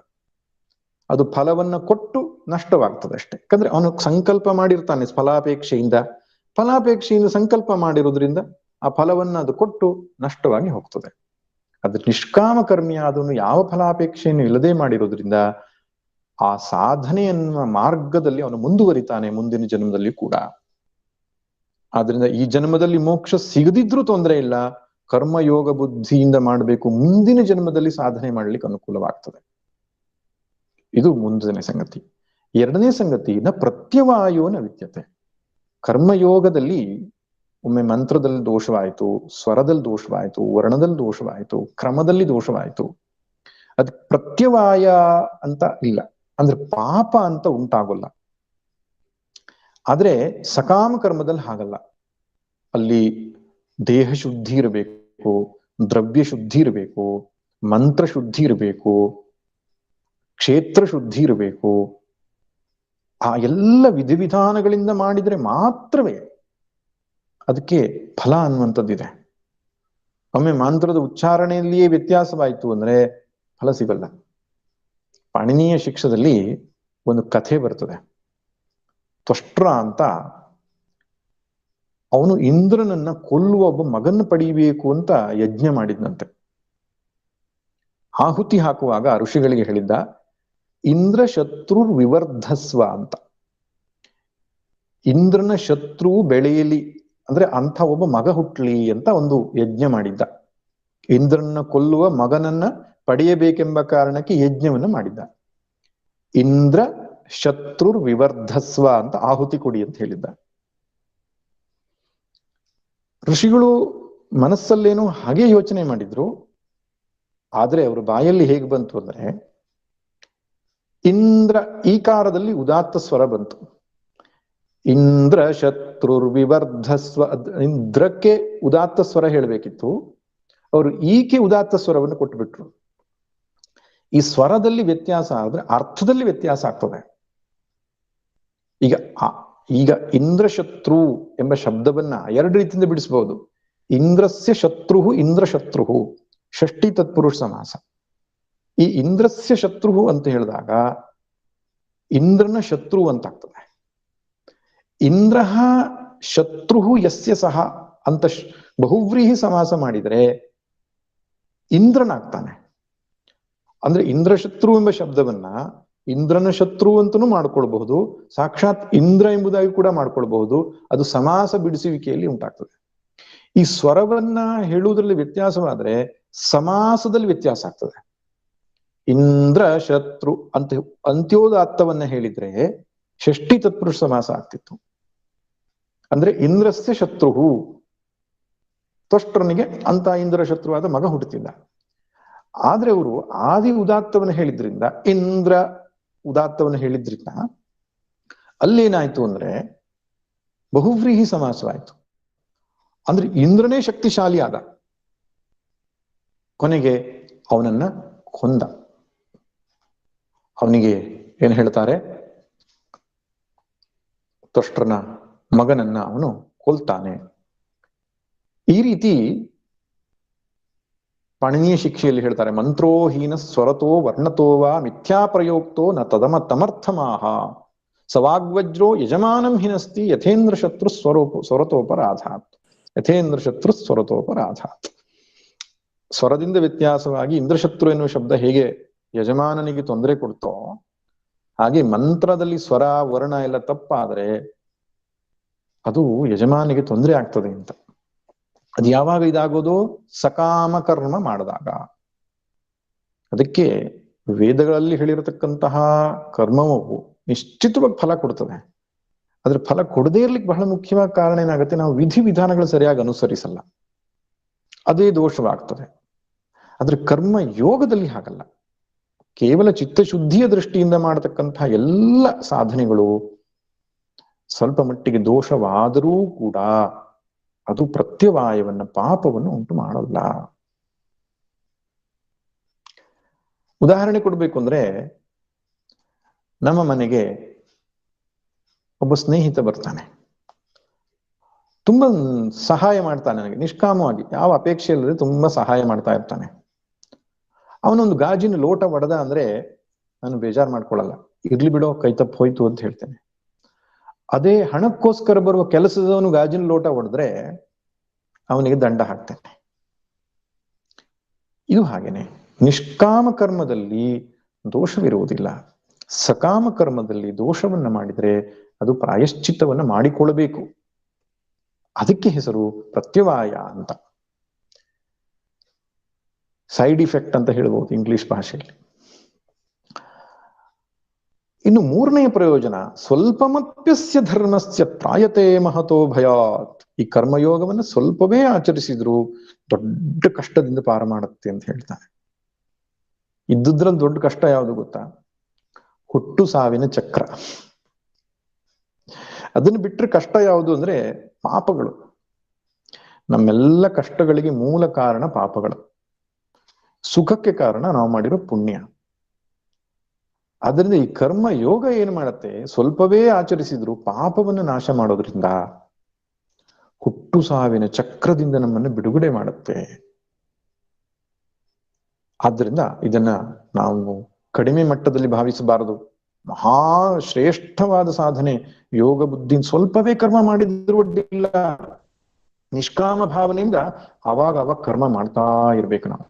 ಅದು ಫಲವನ್ನ ಕೊಟ್ಟು ನಷ್ಟವಾಗ್ತದೆ ಅಷ್ಟೇ. ಯಾಕಂದ್ರೆ ಅವನು ಸಂಕಲ್ಪ ಮಾಡಿರ್ತಾನೆ ಫಲಾಪೇಕ್ಷೆಯಿಂದ ಸಂಕಲ್ಪ ಮಾಡಿರೋದ್ರಿಂದ ಆ ಫಲವನ್ನ ಅದು ಕೊಟ್ಟು ನಷ್ಟವಾಗಿ ಹೋಗ್ತದೆ. ಅದ್ರ ನಿಷ್ಕಾಮ ಕರ್ಮಿ ಅದನ್ನು ಯಾವ ಫಲಾಪೇಕ್ಷೆಯನ್ನು ಇಲ್ಲದೆ ಮಾಡಿರೋದ್ರಿಂದ ಆ ಸಾಧನೆಯನ್ನ ಮಾರ್ಗದಲ್ಲಿ ಅವನು ಮುಂದುವರಿತಾನೆ ಮುಂದಿನ ಜನ್ಮದಲ್ಲಿ ಕೂಡ. ಆದ್ರಿಂದ ಈ ಜನ್ಮದಲ್ಲಿ ಮೋಕ್ಷ ಸಿಗದಿದ್ರೂ ತೊಂದರೆ ಇಲ್ಲ, ಕರ್ಮಯೋಗ ಬುದ್ಧಿಯಿಂದ ಮಾಡಬೇಕು, ಮುಂದಿನ ಜನ್ಮದಲ್ಲಿ ಸಾಧನೆ ಮಾಡ್ಲಿಕ್ಕೆ ಅನುಕೂಲವಾಗ್ತದೆ. ಇದು ಮುಂದಿನ ಸಂಗತಿ. ಎರಡನೇ ಸಂಗತಿ ನ ಪ್ರತ್ಯವಾಯೋನ ವಿದ್ಯತೆ. ಕರ್ಮಯೋಗದಲ್ಲಿ ಒಮ್ಮೆ ಮಂತ್ರದಲ್ಲಿ ದೋಷವಾಯಿತು, ಸ್ವರದಲ್ಲಿ ದೋಷವಾಯಿತು, ವರ್ಣದಲ್ಲಿ ದೋಷವಾಯಿತು, ಕ್ರಮದಲ್ಲಿ ದೋಷವಾಯಿತು, ಅದ್ ಪ್ರತ್ಯವಾಯ ಅಂತ ಇಲ್ಲ, ಅಂದ್ರೆ ಪಾಪ ಅಂತ ಉಂಟಾಗಲ್ಲ. ಆದ್ರೆ ಸಕಾಮ ಕರ್ಮದಲ್ಲಿ ಹಾಗಲ್ಲ. ಅಲ್ಲಿ ದೇಹ ಶುದ್ಧಿ ಇರಬೇಕು, ದ್ರವ್ಯ ಶುದ್ಧಿ ಇರಬೇಕು, ಮಂತ್ರ ಶುದ್ಧಿ ಇರಬೇಕು, ಕ್ಷೇತ್ರ ಶುದ್ಧಿ ಇರಬೇಕು. ಆ ಎಲ್ಲ ವಿಧಿವಿಧಾನಗಳಿಂದ ಮಾಡಿದ್ರೆ ಮಾತ್ರವೇ ಅದಕ್ಕೆ ಫಲ ಅನ್ನುವಂಥದ್ದಿದೆ. ಒಮ್ಮೆ ಮಂತ್ರದ ಉಚ್ಚಾರಣೆಯಲ್ಲಿಯೇ ವ್ಯತ್ಯಾಸವಾಯಿತು ಅಂದ್ರೆ ಫಲ ಸಿಗಲ್ಲ. ಪಾಣಿನಿಯ ಶಿಕ್ಷದಲ್ಲಿ ಒಂದು ಕಥೆ ಬರ್ತದೆ. ತ್ವಷ್ಟ್ರ ಅಂತ ಅವನು ಇಂದ್ರನನ್ನ ಕೊಲ್ಲುವ ಒಬ್ಬ ಮಗನ್ನ ಪಡೀಬೇಕು ಅಂತ ಯಜ್ಞ ಮಾಡಿದ್ನಂತೆ. ಆಹುತಿ ಹಾಕುವಾಗ ಋಷಿಗಳಿಗೆ ಹೇಳಿದ್ದ, ಇಂದ್ರ ಶತ್ರು ವಿವರ್ಧಸ್ವ ಅಂತ. ಇಂದ್ರನ ಶತ್ರು ಬೆಳೆಯಲಿ ಅಂದ್ರೆ ಅಂಥ ಒಬ್ಬ ಮಗ ಹುಟ್ಲಿ ಅಂತ ಒಂದು ಯಜ್ಞ ಮಾಡಿದ್ದ. ಇಂದ್ರನ ಕೊಲ್ಲುವ ಮಗನನ್ನ ಪಡೆಯಬೇಕೆಂಬ ಕಾರಣಕ್ಕೆ ಯಜ್ಞವನ್ನು ಮಾಡಿದ್ದ. ಇಂದ್ರ ಶತ್ರುರ್ ವಿವರ್ಧಸ್ವ ಅಂತ ಆಹುತಿ ಕೊಡಿ ಅಂತ ಹೇಳಿದ್ದ. ಋಷಿಗಳು ಮನಸ್ಸಲ್ಲೇನೋ ಹಾಗೆ ಯೋಚನೆ ಮಾಡಿದ್ರು. ಆದ್ರೆ ಅವ್ರ ಬಾಯಲ್ಲಿ ಹೇಗೆ ಬಂತು ಅಂದ್ರೆ, ಇಂದ್ರ ಈಕಾರದಲ್ಲಿ ಉದಾತ್ತ ಸ್ವರ ಬಂತು. ಇಂದ್ರ ಶತ್ರುರ್ ವಿವರ್ಧಸ್ವ, ಇಂದ್ರಕ್ಕೆ ಉದಾತ್ತ ಸ್ವರ ಹೇಳ್ಬೇಕಿತ್ತು, ಅವರು ಈಕೆ ಉದಾತ್ತ ಸ್ವರವನ್ನು ಕೊಟ್ಟುಬಿಟ್ರು. ಈ ಸ್ವರದಲ್ಲಿ ವ್ಯತ್ಯಾಸ ಆದ್ರೆ ಅರ್ಥದಲ್ಲಿ ವ್ಯತ್ಯಾಸ ಆಗ್ತದೆ. ಈಗ ಇಂದ್ರ ಶತ್ರು ಎಂಬ ಶಬ್ದವನ್ನ ಎರಡು ರೀತಿಯಿಂದ ಬಿಡಿಸಬಹುದು. ಇಂದ್ರಸ್ಯ ಶತ್ರು, ಇಂದ್ರ ಶತ್ರು, ಷಷ್ಠಿ ತತ್ಪುರುಷ ಸಮಾಸ. ಈ ಇಂದ್ರಸ್ಯ ಶತ್ರು ಅಂತ ಹೇಳಿದಾಗ ಇಂದ್ರನ ಶತ್ರು ಅಂತ ಆಗ್ತದೆ. ಇಂದ್ರ ಶತ್ರು ಯಸ್ಯ ಸಹ ಅಂತ ಬಹುವ್ರೀಹಿ ಸಮಾಸ ಮಾಡಿದರೆ ಇಂದ್ರನಾಗ್ತಾನೆ. ಅಂದ್ರೆ ಇಂದ್ರ ಶತ್ರು ಎಂಬ ಶಬ್ದವನ್ನ ಇಂದ್ರನ ಶತ್ರು ಅಂತನೂ ಮಾಡ್ಕೊಳ್ಬಹುದು, ಸಾಕ್ಷಾತ್ ಇಂದ್ರ ಎಂಬುದಾಗಿ ಕೂಡ ಮಾಡ್ಕೊಳ್ಬಹುದು. ಅದು ಸಮಾಸ ಬಿಡಿಸುವಿಕೆಯಲ್ಲಿ ಉಂಟಾಗ್ತದೆ. ಈ ಸ್ವರವನ್ನ ಹೇಳುವುದರಲ್ಲಿ ವ್ಯತ್ಯಾಸವಾದ್ರೆ ಸಮಾಸದಲ್ಲಿ ವ್ಯತ್ಯಾಸ ಆಗ್ತದೆ. ಇಂದ್ರ ಶತ್ರು ಅಂತ ಅಂತ್ಯೋದಾತ್ತವನ್ನ ಹೇಳಿದ್ರೆ ಷಷ್ಠಿ ತತ್ಪುರುಷ ಸಮಾಸ ಆಗ್ತಿತ್ತು. ಅಂದ್ರೆ ಇಂದ್ರಸ್ಯ ಶತ್ರುಹು, ತ್ವಷ್ಟರನಿಗೆ ಅಂತ ಇಂದ್ರ ಶತ್ರುವಾದ ಮಗ ಹುಟ್ಟುತ್ತಿಲ್ಲ. ಆದ್ರೆ ಅವರು ಆದಿ ಉದಾತ್ತವನ್ನು ಹೇಳಿದ್ರಿಂದ, ಇಂದ್ರ ಉದಾತ್ತವನ್ನು ಹೇಳಿದ್ರಿಂದ ಅಲ್ಲೇನಾಯ್ತು ಅಂದ್ರೆ ಬಹುವ್ರೀಹಿ ಸಮಾಸವಾಯ್ತು. ಅಂದ್ರೆ ಇಂದ್ರನೇ ಶಕ್ತಿಶಾಲಿ ಆದ, ಕೊನೆಗೆ ಅವನನ್ನ ಕೊಂದ. ಅವನಿಗೆ ಏನ್ ಹೇಳ್ತಾರೆ, ತ್ವಷ್ಟರನ ಮಗನನ್ನ ಅವನು ಕೊಲ್ತಾನೆ. ಈ ರೀತಿ ಪಾಣಿನೀಯ ಶಿಕ್ಷೆಯಲ್ಲಿ ಹೇಳ್ತಾರೆ, ಮಂತ್ರೋಹೀನ ಸ್ವರತೋ ವರ್ಣತೋವಾ ಮಿಥ್ಯಾ ಪ್ರಯೋಕ್ತೋ ನ ತಮರ್ಥಮಾಹ ಸವಾಗ್ವಜ್ರೋ ಯಜಮಾನಂ ಹಿನಸ್ತಿ ಯಥೇಂದ್ರ ಶತ್ರು ಸ್ವರತೋಪರಾಧಾತ್. ಯಥೇಂದ್ರ ಶತ್ರು ಸ್ವರತೋಪರಾಧಾತ್. ಸ್ವರದಿಂದ ವ್ಯತ್ಯಾಸವಾಗಿ ಇಂದ್ರಶತ್ರು ಎನ್ನುವ ಶಬ್ದ ಹೇಗೆ ಯಜಮಾನನಿಗೆ ತೊಂದರೆ ಕೊಡ್ತೋ, ಹಾಗೆ ಮಂತ್ರದಲ್ಲಿ ಸ್ವರ ವರ್ಣ ಎಲ್ಲ ತಪ್ಪಾದ್ರೆ ಅದು ಯಜಮಾನಿಗೆ ತೊಂದರೆ ಆಗ್ತದೆ ಅಂತ. ಅದು ಯಾವಾಗ ಇದಾಗೋದು? ಸಕಾಮ ಕರ್ಮ ಮಾಡಿದಾಗ. ಅದಕ್ಕೆ ವೇದಗಳಲ್ಲಿ ಹೇಳಿರತಕ್ಕಂತಹ ಕರ್ಮವು ನಿಶ್ಚಿತವಾಗಿ ಫಲ ಕೊಡ್ತದೆ. ಅದ್ರ ಫಲ ಕೊಡದೇ ಇರ್ಲಿಕ್ಕೆ ಬಹಳ ಮುಖ್ಯವಾದ ಕಾರಣ ಏನಾಗುತ್ತೆ, ನಾವು ವಿಧಿ ವಿಧಾನಗಳು ಸರಿಯಾಗಿ ಅನುಸರಿಸಲ್ಲ, ಅದೇ ದೋಷವಾಗ್ತದೆ. ಆದ್ರೆ ಕರ್ಮ ಯೋಗದಲ್ಲಿ ಹಾಗಲ್ಲ. ಕೇವಲ ಚಿತ್ತಶುದ್ಧಿಯ ದೃಷ್ಟಿಯಿಂದ ಮಾಡತಕ್ಕಂತಹ ಎಲ್ಲ ಸಾಧನೆಗಳು ಸ್ವಲ್ಪ ಮಟ್ಟಿಗೆ ದೋಷವಾದರೂ ಕೂಡ ಅದು ಪ್ರತ್ಯವಾಯವನ್ನ, ಪಾಪವನ್ನು ಉಂಟು ಮಾಡಲ್ಲ. ಉದಾಹರಣೆ ಕೊಡ್ಬೇಕು ಅಂದ್ರೆ, ನಮ್ಮ ಮನೆಗೆ ಒಬ್ಬ ಸ್ನೇಹಿತ ಬರ್ತಾನೆ, ತುಂಬಾ ಸಹಾಯ ಮಾಡ್ತಾನೆ ನನಗೆ ನಿಷ್ಕಾಮವಾಗಿ, ಯಾವ ಅಪೇಕ್ಷೆ ಇಲ್ಲದೆ ತುಂಬಾ ಸಹಾಯ ಮಾಡ್ತಾ ಇರ್ತಾನೆ. ಅವನೊಂದು ಗಾಜಿನ ಲೋಟ ಒಡೆದ ಅಂದ್ರೆ ನಾನು ಬೇಜಾರು ಮಾಡ್ಕೊಳ್ಳಲ್ಲ, ಇರ್ಲಿ ಬಿಡೋ ಕೈ ತಪ್ಪು ಹೋಯ್ತು ಅಂತ ಹೇಳ್ತೇನೆ. ಅದೇ ಹಣಕ್ಕೋಸ್ಕರ ಬರುವ ಕೆಲಸದವನು ಗಾಜಿನ ಲೋಟ ಒಡೆದ್ರೆ ಅವನಿಗೆ ದಂಡ ಹಾಕ್ತೇನೆ. ಇದು ಹಾಗೇನೆ, ನಿಷ್ಕಾಮ ಕರ್ಮದಲ್ಲಿ ದೋಷವಿರುವುದಿಲ್ಲ. ಸಕಾಮ ಕರ್ಮದಲ್ಲಿ ದೋಷವನ್ನ ಮಾಡಿದ್ರೆ ಅದು ಪ್ರಾಯಶ್ಚಿತ್ತವನ್ನ ಮಾಡಿಕೊಳ್ಳಬೇಕು. ಅದಕ್ಕೆ ಹೆಸರು ಪ್ರತ್ಯವಾಯ ಅಂತ, ಸೈಡ್ ಇಫೆಕ್ಟ್ ಅಂತ ಹೇಳ್ಬೋದು ಇಂಗ್ಲಿಷ್ ಭಾಷೆಯಲ್ಲಿ. ಇನ್ನು ಮೂರನೆಯ ಪ್ರಯೋಜನ, ಸ್ವಲ್ಪಮಪ್ಯಸ್ಯ ಧರ್ಮಸ್ಯ ತ್ರಾಯತೆ ಮಹತೋ ಭಯಾತ್. ಈ ಕರ್ಮಯೋಗವನ್ನು ಸ್ವಲ್ಪವೇ ಆಚರಿಸಿದ್ರು ದೊಡ್ಡ ಕಷ್ಟದಿಂದ ಪಾರು ಮಾಡುತ್ತೆ ಅಂತ ಹೇಳ್ತಾನೆ. ಇದ್ದುದ್ರಲ್ಲಿ ದೊಡ್ಡ ಕಷ್ಟ ಯಾವುದು ಗೊತ್ತಾ? ಹುಟ್ಟು ಸಾವಿನ ಚಕ್ರ. ಅದನ್ನು ಬಿಟ್ಟರೆ ಕಷ್ಟ ಯಾವುದು ಅಂದ್ರೆ ಪಾಪಗಳು. ನಮ್ಮೆಲ್ಲ ಕಷ್ಟಗಳಿಗೆ ಮೂಲ ಕಾರಣ ಪಾಪಗಳು, ಸುಖಕ್ಕೆ ಕಾರಣ ನಾವು ಮಾಡಿರೋ ಪುಣ್ಯ. ಆದ್ರಿಂದ ಈ ಕರ್ಮ ಯೋಗ ಏನ್ ಮಾಡತ್ತೆ, ಸ್ವಲ್ಪವೇ ಆಚರಿಸಿದ್ರು ಪಾಪವನ್ನು ನಾಶ ಮಾಡೋದ್ರಿಂದ ಹುಟ್ಟು ಸಾವಿನ ಚಕ್ರದಿಂದ ನಮ್ಮನ್ನು ಬಿಡುಗಡೆ ಮಾಡುತ್ತೆ. ಆದ್ರಿಂದ ಇದನ್ನ ನಾವು ಕಡಿಮೆ ಮಟ್ಟದಲ್ಲಿ ಭಾವಿಸಬಾರದು. ಮಹಾ ಶ್ರೇಷ್ಠವಾದ ಸಾಧನೆ ಯೋಗ ಬುದ್ಧಿ. ಸ್ವಲ್ಪವೇ ಕರ್ಮ ಮಾಡಿದ್ರು ಅಡ್ಡಿಲ್ಲ, ನಿಷ್ಕಾಮ ಭಾವನೆಯಿಂದ ಅವಾಗ ಕರ್ಮ ಮಾಡ್ತಾ ಇರ್ಬೇಕು ನಾವು.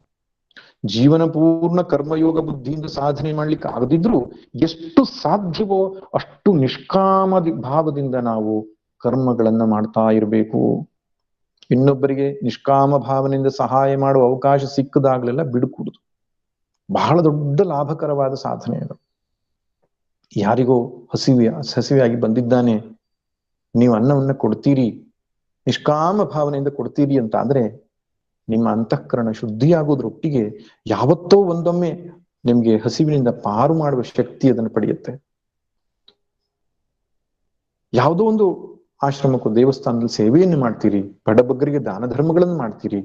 ಜೀವನ ಪೂರ್ಣ ಕರ್ಮಯೋಗ ಬುದ್ಧಿಯಿಂದ ಸಾಧನೆ ಮಾಡ್ಲಿಕ್ಕೆ ಆಗದಿದ್ರು ಎಷ್ಟು ಸಾಧ್ಯವೋ ಅಷ್ಟು ನಿಷ್ಕಾಮ ಭಾವದಿಂದ ನಾವು ಕರ್ಮಗಳನ್ನ ಮಾಡ್ತಾ ಇರಬೇಕು. ಇನ್ನೊಬ್ಬರಿಗೆ ನಿಷ್ಕಾಮ ಭಾವನೆಯಿಂದ ಸಹಾಯ ಮಾಡುವ ಅವಕಾಶ ಸಿಕ್ಕದಾಗ್ಲೆಲ್ಲ ಬಿಡುಕೂಡುದು. ಬಹಳ ದೊಡ್ಡ ಲಾಭಕರವಾದ ಸಾಧನೆ ಅದು. ಯಾರಿಗೋ ಹಸಿವೆಯಾಗಿ ಬಂದಿದ್ದಾನೆ, ನೀವು ಅನ್ನವನ್ನ ಕೊಡ್ತೀರಿ, ನಿಷ್ಕಾಮ ಭಾವನೆಯಿಂದ ಕೊಡ್ತೀರಿ ಅಂತ ಅಂದ್ರೆ ನಿಮ್ಮ ಅಂತಃಕರಣ ಶುದ್ಧಿಯಾಗೋದ್ರೊಟ್ಟಿಗೆ ಯಾವತ್ತೋ ಒಂದೊಮ್ಮೆ ನಿಮ್ಗೆ ಹಸಿವಿನಿಂದ ಪಾರು ಮಾಡುವ ಶಕ್ತಿ ಅದನ್ನು ಪಡೆಯುತ್ತೆ. ಯಾವುದೋ ಒಂದು ಆಶ್ರಮಕ್ಕೂ ದೇವಸ್ಥಾನದಲ್ಲಿ ಸೇವೆಯನ್ನು ಮಾಡ್ತೀರಿ, ಬಡಬಗ್ಗರಿಗೆ ದಾನ ಧರ್ಮಗಳನ್ನು ಮಾಡ್ತೀರಿ,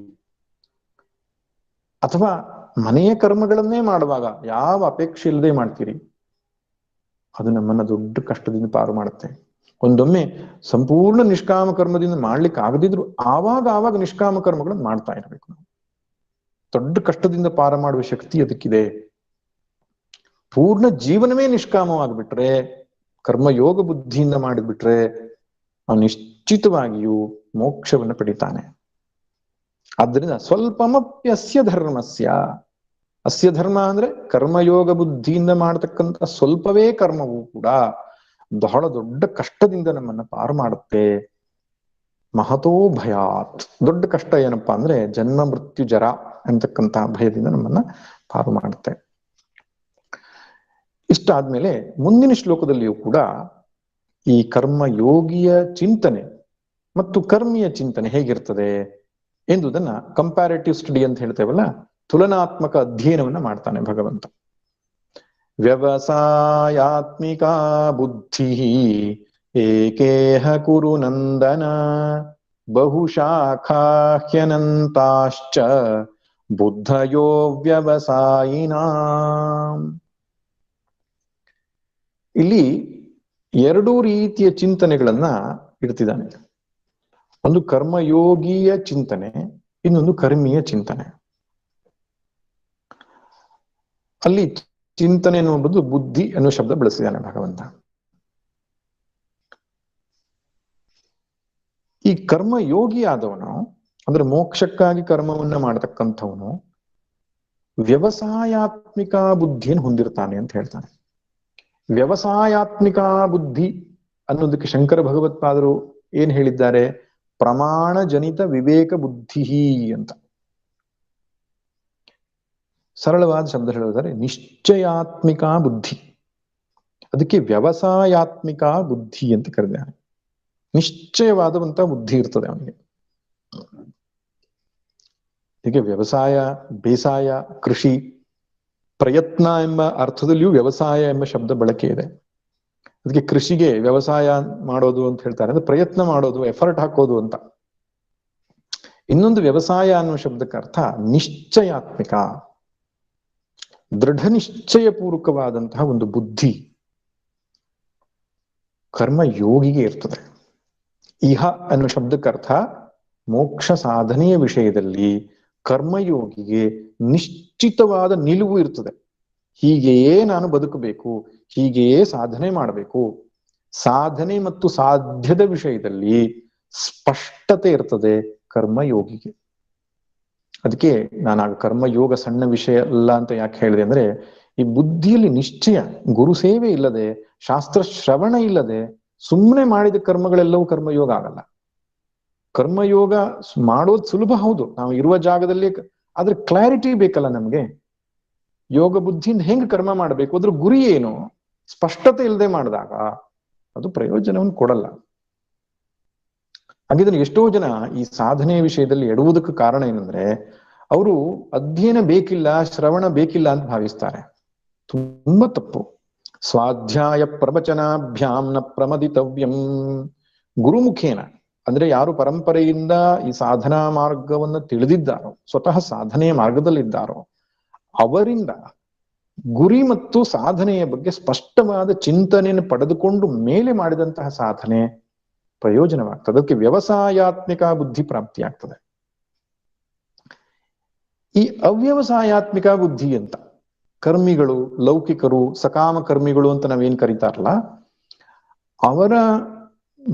ಅಥವಾ ಮನೆಯ ಕರ್ಮಗಳನ್ನೇ ಮಾಡುವಾಗ ಯಾವ ಅಪೇಕ್ಷೆ ಇಲ್ಲದೆ ಮಾಡ್ತೀರಿ, ಅದು ನಮ್ಮನ್ನ ದೊಡ್ಡ ಕಷ್ಟದಿಂದ ಪಾರು ಮಾಡುತ್ತೆ. ಒಂದೊಮ್ಮೆ ಸಂಪೂರ್ಣ ನಿಷ್ಕಾಮ ಕರ್ಮದಿಂದ ಮಾಡ್ಲಿಕ್ಕೆ ಆಗದಿದ್ರು ಆವಾಗ ನಿಷ್ಕಾಮ ಕರ್ಮಗಳನ್ನು ಮಾಡ್ತಾ ಇರ್ಬೇಕು ನಾವು. ದೊಡ್ಡ ಕಷ್ಟದಿಂದ ಪಾರ ಮಾಡುವ ಶಕ್ತಿ ಅದಕ್ಕಿದೆ. ಪೂರ್ಣ ಜೀವನವೇ ನಿಷ್ಕಾಮವಾಗಿಬಿಟ್ರೆ, ಕರ್ಮಯೋಗ ಬುದ್ಧಿಯಿಂದ ಮಾಡಿಬಿಟ್ರೆ ಅವನು ನಿಶ್ಚಿತವಾಗಿಯೂ ಮೋಕ್ಷವನ್ನು ಪಡಿತಾನೆ. ಆದ್ದರಿಂದ ಸ್ವಲ್ಪಮಪ್ಯಸ್ಯ ಧರ್ಮಸ್ಯ, ಅಸ್ಯ ಧರ್ಮ ಅಂದ್ರೆ ಕರ್ಮಯೋಗ ಬುದ್ಧಿಯಿಂದ ಮಾಡತಕ್ಕಂಥ ಸ್ವಲ್ಪವೇ ಕರ್ಮವೂ ಕೂಡ ಬಹಳ ದೊಡ್ಡ ಕಷ್ಟದಿಂದ ನಮ್ಮನ್ನ ಪಾರು ಮಾಡುತ್ತೆ. ಮಹತೋ ಭಯಾತ್. ದೊಡ್ಡ ಕಷ್ಟ ಏನಪ್ಪಾ ಅಂದ್ರೆ ಜನ್ಮ ಮೃತ್ಯು ಜರ ಅಂತಕ್ಕಂತಹ ಭಯದಿಂದ ನಮ್ಮನ್ನ ಪಾರು ಮಾಡುತ್ತೆ. ಇಷ್ಟಾದ್ಮೇಲೆ ಮುಂದಿನ ಶ್ಲೋಕದಲ್ಲಿಯೂ ಕೂಡ ಈ ಕರ್ಮಯೋಗಿಯ ಚಿಂತನೆ ಮತ್ತು ಕರ್ಮಿಯ ಚಿಂತನೆ ಹೇಗಿರ್ತದೆ ಎಂಬುದನ್ನ ಕಂಪ್ಯಾರಿಟಿವ್ ಸ್ಟಡಿ ಅಂತ ಹೇಳ್ತೇವಲ್ಲ, ತುಲನಾತ್ಮಕ ಅಧ್ಯಯನವನ್ನ ಮಾಡ್ತಾನೆ ಭಗವಂತ. ವ್ಯವಸಾಯಾತ್ಮಿಕ ಬುದ್ಧಿ ಏಕೇಹ ಕುರು ನಂದನ ಬಹುಶಾಖಾಹ್ಯನಂತಾಶ್ಚ ಬುದ್ಧಯೋ ವ್ಯವಸಾಯಿನಾಂ. ಇಲ್ಲಿ ಎರಡೂ ರೀತಿಯ ಚಿಂತನೆಗಳನ್ನ ಇಡ್ತಿದ್ದಾನೆ. ಒಂದು ಕರ್ಮಯೋಗಿಯ ಚಿಂತನೆ, ಇನ್ನೊಂದು ಕರ್ಮಿಯ ಚಿಂತನೆ. ಅಲ್ಲಿ ಚಿಂತನೆ ಅನ್ನುವುದು ಬುದ್ಧಿ ಅನ್ನೋ ಶಬ್ದ ಬಳಸಿದ್ದಾನೆ ಭಗವಂತ. ಈ ಕರ್ಮಯೋಗಿ ಆದವನು ಅಂದ್ರೆ ಮೋಕ್ಷಕ್ಕಾಗಿ ಕರ್ಮವನ್ನ ಮಾಡತಕ್ಕಂಥವನು ವ್ಯವಸಾಯಾತ್ಮಿಕ ಬುದ್ಧಿಯನ್ನು ಹೊಂದಿರ್ತಾನೆ ಅಂತ ಹೇಳ್ತಾನೆ. ವ್ಯವಸಾಯಾತ್ಮಿಕ ಬುದ್ಧಿ ಅನ್ನೋದಕ್ಕೆ ಶಂಕರ ಭಗವತ್ಪಾದರು ಏನ್ ಹೇಳಿದ್ದಾರೆ? ಪ್ರಮಾಣ ಜನಿತ ವಿವೇಕ ಬುದ್ಧಿ ಅಂತ. ಸರಳವಾದ ಶಬ್ದ ಹೇಳೋದಾದ್ರೆ ನಿಶ್ಚಯಾತ್ಮಿಕ ಬುದ್ಧಿ. ಅದಕ್ಕೆ ವ್ಯವಸಾಯಾತ್ಮಿಕ ಬುದ್ಧಿ ಅಂತ ಕರೆದಿದ್ದಾರೆ. ನಿಶ್ಚಯವಾದಂತಹ ಬುದ್ಧಿ ಇರ್ತದೆ ಅವನಿಗೆ. ಹೀಗೆ ವ್ಯವಸಾಯ, ಬೇಸಾಯ, ಕೃಷಿ, ಪ್ರಯತ್ನ ಎಂಬ ಅರ್ಥದಲ್ಲಿಯೂ ವ್ಯವಸಾಯ ಎಂಬ ಶಬ್ದ ಬಳಕೆ ಇದೆ. ಅದಕ್ಕೆ ಕೃಷಿಗೆ ವ್ಯವಸಾಯ ಮಾಡೋದು ಅಂತ ಹೇಳ್ತಾರೆ, ಅಂದ್ರೆ ಪ್ರಯತ್ನ ಮಾಡೋದು, ಎಫರ್ಟ್ ಹಾಕೋದು ಅಂತ. ಇನ್ನೊಂದು ವ್ಯವಸಾಯ ಅನ್ನುವ ಶಬ್ದಕ್ಕೆ ಅರ್ಥ ನಿಶ್ಚಯಾತ್ಮಿಕ, ದೃಢ ನಿಶ್ಚಯಪೂರ್ವಕವಾದಂತಹ ಒಂದು ಬುದ್ಧಿ ಕರ್ಮಯೋಗಿಗೆ ಇರ್ತದೆ. ಇಹ ಅನ್ನುವ ಶಬ್ದಕ್ಕೆ ಅರ್ಥ ಮೋಕ್ಷ ಸಾಧನೆಯ ವಿಷಯದಲ್ಲಿ ಕರ್ಮಯೋಗಿಗೆ ನಿಶ್ಚಿತವಾದ ನಿಲುವು ಇರ್ತದೆ. ಹೀಗೆಯೇ ನಾನು ಬದುಕಬೇಕು, ಹೀಗೆಯೇ ಸಾಧನೆ ಮಾಡಬೇಕು. ಸಾಧನೆ ಮತ್ತು ಸಾಧ್ಯದ ವಿಷಯದಲ್ಲಿ ಸ್ಪಷ್ಟತೆ ಇರ್ತದೆ ಕರ್ಮಯೋಗಿಗೆ. ಅದಕ್ಕೆ ನಾನು ಆಗ ಕರ್ಮಯೋಗ ಸಣ್ಣ ವಿಷಯ ಅಲ್ಲ ಅಂತ ಯಾಕೆ ಹೇಳಿದೆ ಅಂದ್ರೆ, ಈ ಬುದ್ಧಿಯಲ್ಲಿ ನಿಶ್ಚಯ, ಗುರು ಸೇವೆ ಇಲ್ಲದೆ, ಶಾಸ್ತ್ರ ಶ್ರವಣ ಇಲ್ಲದೆ ಸುಮ್ಮನೆ ಮಾಡಿದ ಕರ್ಮಗಳೆಲ್ಲವೂ ಕರ್ಮಯೋಗ ಆಗಲ್ಲ. ಕರ್ಮಯೋಗ ಮಾಡೋದು ಸುಲಭ, ಹೌದು, ನಾವು ಇರುವ ಜಾಗದಲ್ಲಿ. ಆದ್ರೆ ಕ್ಲಾರಿಟಿ ಬೇಕಲ್ಲ ನಮ್ಗೆ. ಯೋಗ ಬುದ್ಧಿಯಿಂದ ಹೆಂಗ್ ಕರ್ಮ ಮಾಡಬೇಕು, ಅದ್ರ ಗುರಿ ಏನು, ಸ್ಪಷ್ಟತೆ ಇಲ್ಲದೆ ಮಾಡಿದಾಗ ಅದು ಪ್ರಯೋಜನವನ್ನು ಕೊಡಲ್ಲ. ಹಾಗಿದ್ರೆ ಎಷ್ಟೋ ಜನ ಈ ಸಾಧನೆಯ ವಿಷಯದಲ್ಲಿ ಎಡುವುದಕ್ಕೆ ಕಾರಣ ಏನಂದ್ರೆ, ಅವರು ಅಧ್ಯಯನ ಬೇಕಿಲ್ಲ, ಶ್ರವಣ ಬೇಕಿಲ್ಲ ಅಂತ ಭಾವಿಸ್ತಾರೆ. ತುಂಬಾ ತಪ್ಪು. ಸ್ವಾಧ್ಯಾಯ ಪ್ರವಚನಾಭ್ಯಾಂ ನ ಪ್ರಮದಿತವ್ಯಂ. ಗುರುಮುಖೇನ ಅಂದ್ರೆ ಯಾರು ಪರಂಪರೆಯಿಂದ ಈ ಸಾಧನಾ ಮಾರ್ಗವನ್ನು ತಿಳಿದಿದ್ದಾರೋ, ಸ್ವತಃ ಸಾಧನೆಯ ಮಾರ್ಗದಲ್ಲಿದ್ದಾರೋ, ಅವರಿಂದ ಗುರಿ ಮತ್ತು ಸಾಧನೆಯ ಬಗ್ಗೆ ಸ್ಪಷ್ಟವಾದ ಚಿಂತನೆಯನ್ನು ಪಡೆದುಕೊಂಡು ಮೇಲೆ ಮಾಡಿದಂತಹ ಸಾಧನೆ ಪ್ರಯೋಜನವಾಗ್ತದೆ. ಅದಕ್ಕೆ ವ್ಯವಸಾಯಾತ್ಮಿಕ ಬುದ್ಧಿ ಪ್ರಾಪ್ತಿಯಾಗ್ತದೆ. ಈ ಅವ್ಯವಸಾಯಾತ್ಮಿಕ ಬುದ್ಧಿ ಅಂತ ಕರ್ಮಿಗಳು, ಲೌಕಿಕರು, ಸಕಾಮ ಕರ್ಮಿಗಳು ಅಂತ ನಾವೇನ್ ಕರೀತಾರಲ್ಲ, ಅವರ